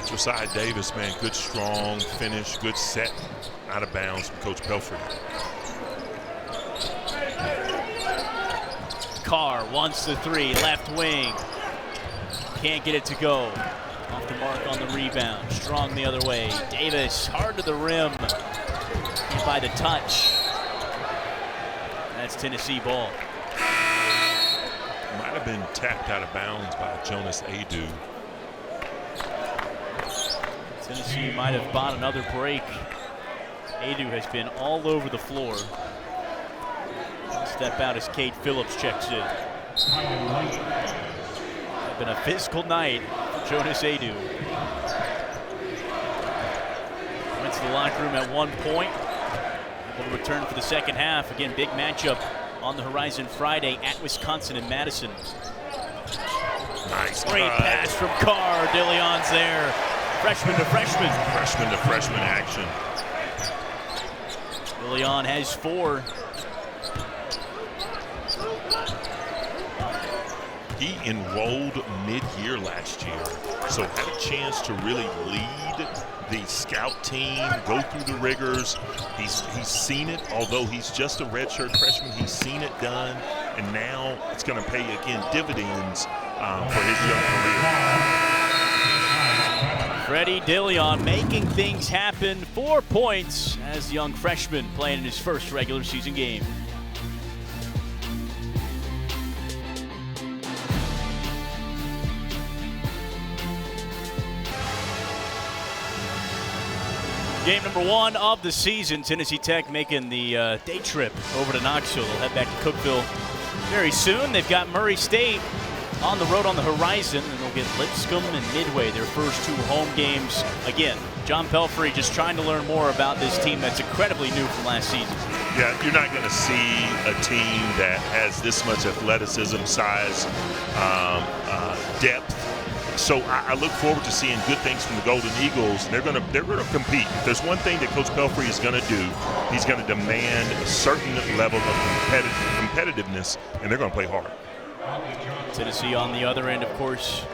Josiah Davis, man, good strong finish, good set out of bounds from Coach Pelphrey. Carr wants the three, left wing. Can't get it to go. Off the mark on the rebound. Strong the other way. Davis hard to the rim. Hit by the touch. That's Tennessee ball. Might have been tapped out of bounds by Jonas Aidoo. Tennessee might have bought another break. Aidoo has been all over the floor. Step out as Cade Phillips checks in. It's been a physical night for Jonas Aidoo. Went to the locker room at one point. Able to return for the second half. Again, big matchup on the horizon Friday at Wisconsin and Madison. Nice. Great pass from Carr. DeLeon's there. Freshman to freshman. Freshman to freshman action. DeLeon has 4. He enrolled mid-year last year, so had a chance to really lead the scout team, go through the rigors. He's seen it, although he's just a redshirt freshman. He's seen it done, and now it's going to pay again dividends for his young career. Freddie DeLeon making things happen. 4 points as the young freshman playing in his first regular season game. Game number 1 of the season. Tennessee Tech making the day trip over to Knoxville. They'll head back to Cookeville very soon. They've got Murray State on the road on the horizon, and they'll get Lipscomb and Midway, their first 2 home games. Again, John Pelphrey just trying to learn more about this team that's incredibly new from last season. Yeah, you're not going to see a team that has this much athleticism, size, depth. So I look forward to seeing good things from the Golden Eagles. They're going to compete. If there's one thing that Coach Pelphrey is going to do, he's going to demand a certain level of competitiveness, and they're going to play hard. Tennessee on the other end, of course,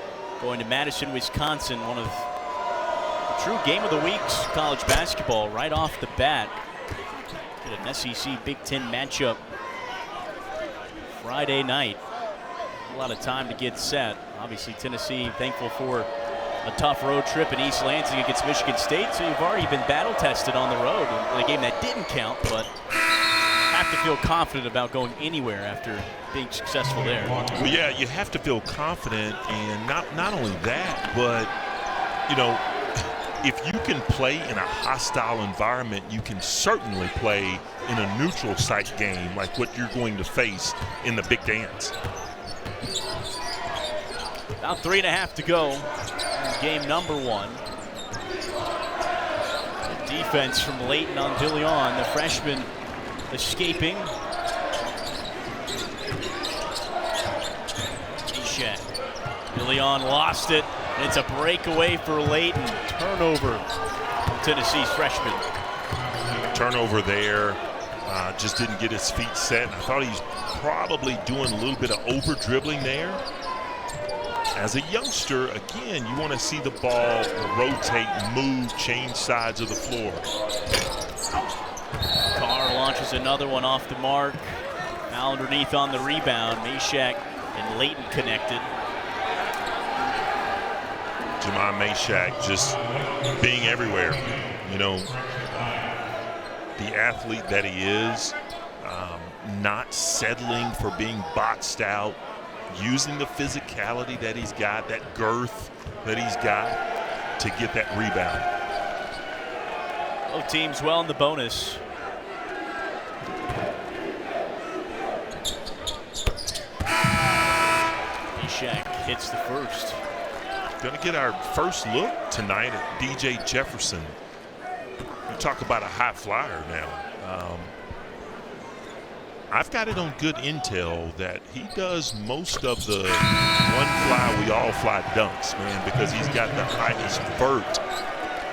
going to Madison, Wisconsin, one of the true game of the week's college basketball right off the bat. Get an SEC Big Ten matchup Friday night. A lot of time to get set. Obviously, Tennessee thankful for a tough road trip in East Lansing against Michigan State, so you've already been battle tested on the road in a game that didn't count, but have to feel confident about going anywhere after being successful there. Well, yeah, you have to feel confident, and not only that, but you know, if you can play in a hostile environment, you can certainly play in a neutral site game like what you're going to face in the Big Dance. About 3.5 to go in game number 1. The defense from Leighton on DeLeon, the freshman escaping. Eshak. DeLeon lost it. It's a breakaway for Layton. Turnover from Tennessee's freshman. Turnover there. Just didn't get his feet set. I thought he's probably doing a little bit of over-dribbling there. As a youngster, again, you want to see the ball rotate, move, change sides of the floor. Carr launches another one off the mark. Foul underneath on the rebound. Mashack and Layton connected. Jamon Mashack just being everywhere. You know, the athlete that he is, not settling for being boxed out, using the physicality that he's got, that girth that he's got to get that rebound. Both teams well in the bonus. Mashack hits the first. Going to get our first look tonight at DJ Jefferson. You talk about a high flyer now. I've got it on good intel that he does most of the one fly, we all fly dunks, man, because he's got the highest vert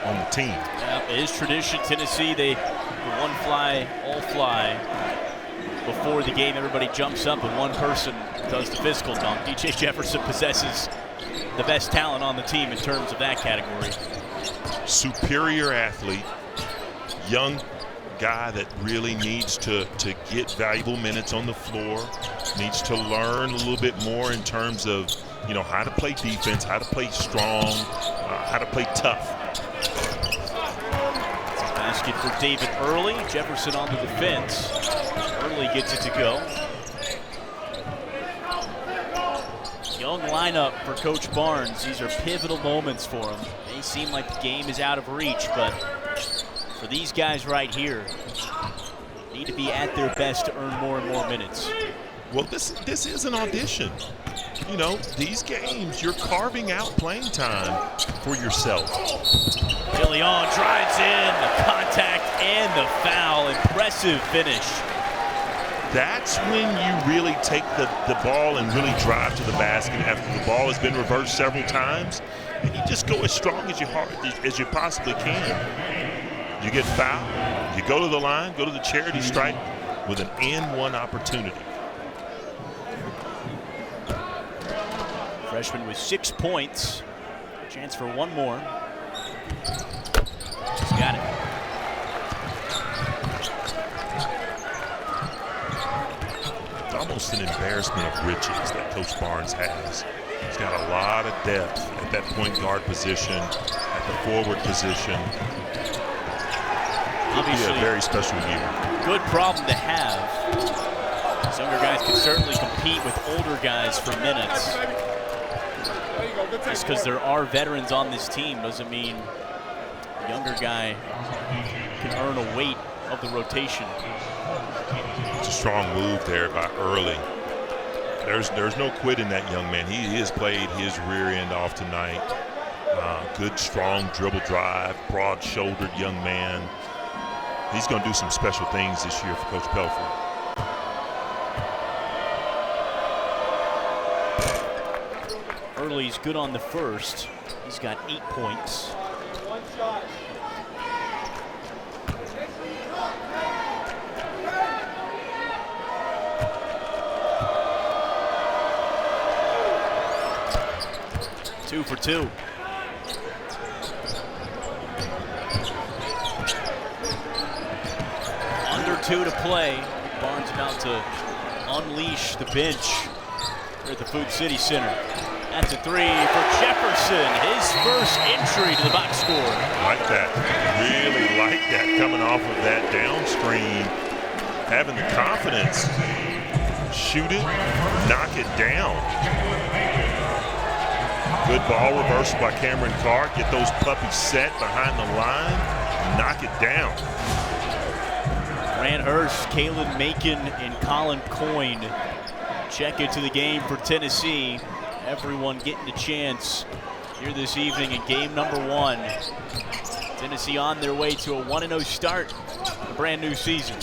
on the team. Yeah, it is tradition. Tennessee, they one fly, all fly. Before the game, everybody jumps up and one person does the physical dunk. DJ Jefferson possesses the best talent on the team in terms of that category. Superior athlete, young guy that really needs to get valuable minutes on the floor, needs to learn a little bit more in terms of, you know, how to play defense, how to play strong, how to play tough. It's a basket for David Early. Jefferson on the defense. Early gets it to go. Young lineup for Coach Barnes. These are pivotal moments for him. May seem like the game is out of reach, but for these guys right here, need to be at their best to earn more and more minutes. Well, this is an audition. You know, these games, you're carving out playing time for yourself. DeLeon drives in, the contact and the foul. Impressive finish. That's when you really take the ball and really drive to the basket after the ball has been reversed several times. And you just go as strong as you possibly can. You get fouled, you go to the line, go to the charity stripe with an and-one opportunity. Freshman with 6 points. Chance for one more. He's got it. It's almost an embarrassment of riches that Coach Barnes has. He's got a lot of depth at that point guard position, at the forward position. Obviously, a very special year. Good problem to have. These younger guys can certainly compete with older guys for minutes. Just because there are veterans on this team doesn't mean a younger guy can earn a weight of the rotation. It's a strong move there by Early. There's no quitting that young man. He has played his rear end off tonight. Good, strong dribble drive, broad-shouldered young man. He's going to do some special things this year for Coach Pelfrey. Early's good on the first. He's got 8 points. One shot. Two for two. Under 2 to play. Barnes about to unleash the bench here at the Food City Center. That's a 3 for Jefferson, his first entry to the box score. Like that, really like that, coming off of that downstream, having the confidence, shoot it, knock it down. Good ball reversal by Cameron Carr, get those puppies set behind the line, knock it down. Grant Hurst, Kalen Macon, and Colin Coyne check into the game for Tennessee. Everyone getting a chance here this evening in game number 1. Tennessee on their way to a 1-0 start, a brand new season.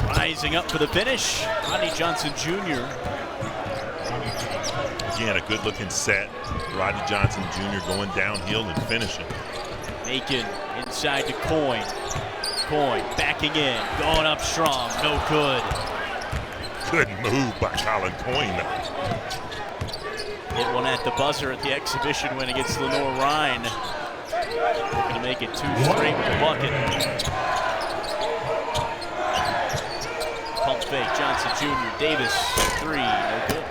Rising up for the finish, Rodney Johnson Jr. Again, a good-looking set. Rodney Johnson Jr. going downhill and finishing. Aiken inside to Coyne. Coyne backing in, going up strong, no good. Good move by Colin Coyne. Hit one at the buzzer at the exhibition win against Lenoir-Rhyne. Looking to make it 2 straight with the bucket. Pump fake, Johnson Jr., Davis, 3, no good.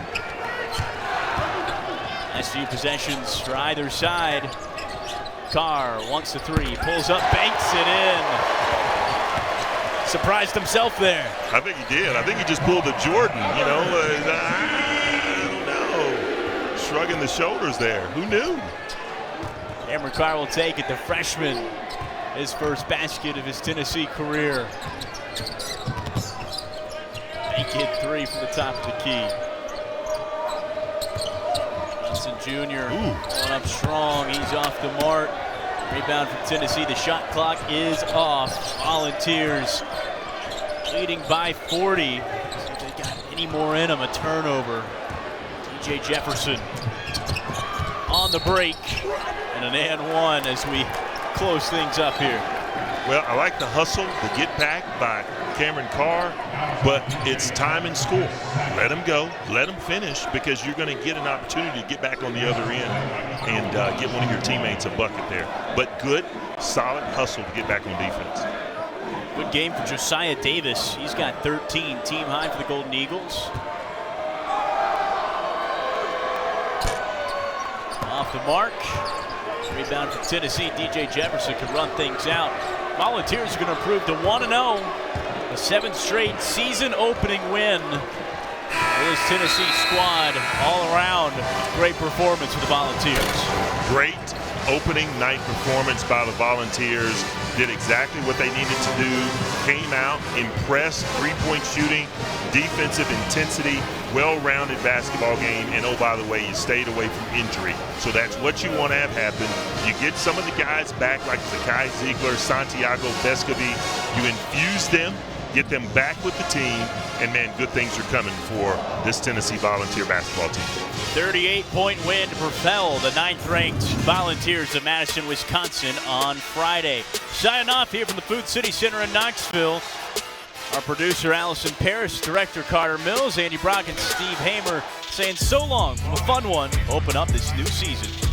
Last few possessions for either side. Carr wants the 3, pulls up, banks it in. Surprised himself there. I think he did. I think he just pulled a Jordan, you know. I don't know. Shrugging the shoulders there. Who knew? Cameron Carr will take it, the freshman. His first basket of his Tennessee career. Bank it 3 from the top of the key. Johnson Jr. going up strong. He's off the mark. Rebound from Tennessee. The shot clock is off. Volunteers leading by 40. See if they got any more in them. A turnover. DJ Jefferson on the break. And an and 1 as we close things up here. Well, I like the hustle, the get back by Cameron Carr, but it's time in school. Let him go, let him finish, because you're going to get an opportunity to get back on the other end and get one of your teammates a bucket there. But good, solid hustle to get back on defense. Good game for Josiah Davis. He's got 13, team high for the Golden Eagles. Off the mark. Rebound from Tennessee. DJ Jefferson can run things out. Volunteers are going to improve to 1-0. A 7th straight season opening win for this Tennessee squad. All around, great performance for the Volunteers. Great opening night performance by the Volunteers. Did exactly what they needed to do. Came out, impressed, 3-point shooting, defensive intensity, well-rounded basketball game. And oh, by the way, you stayed away from injury. So that's what you want to have happen. You get some of the guys back like Zakai Ziegler, Santiago Vescovi. You infuse them, get them back with the team, and man, good things are coming for this Tennessee Volunteer basketball team. 38-point win to propel the 9th-ranked Volunteers of Madison, Wisconsin on Friday. Signing off here from the Food City Center in Knoxville. Our producer, Allison Parrish, director, Carter Mills, Andy Brock, and Steve Hamer saying so long from a fun one. Open up this new season.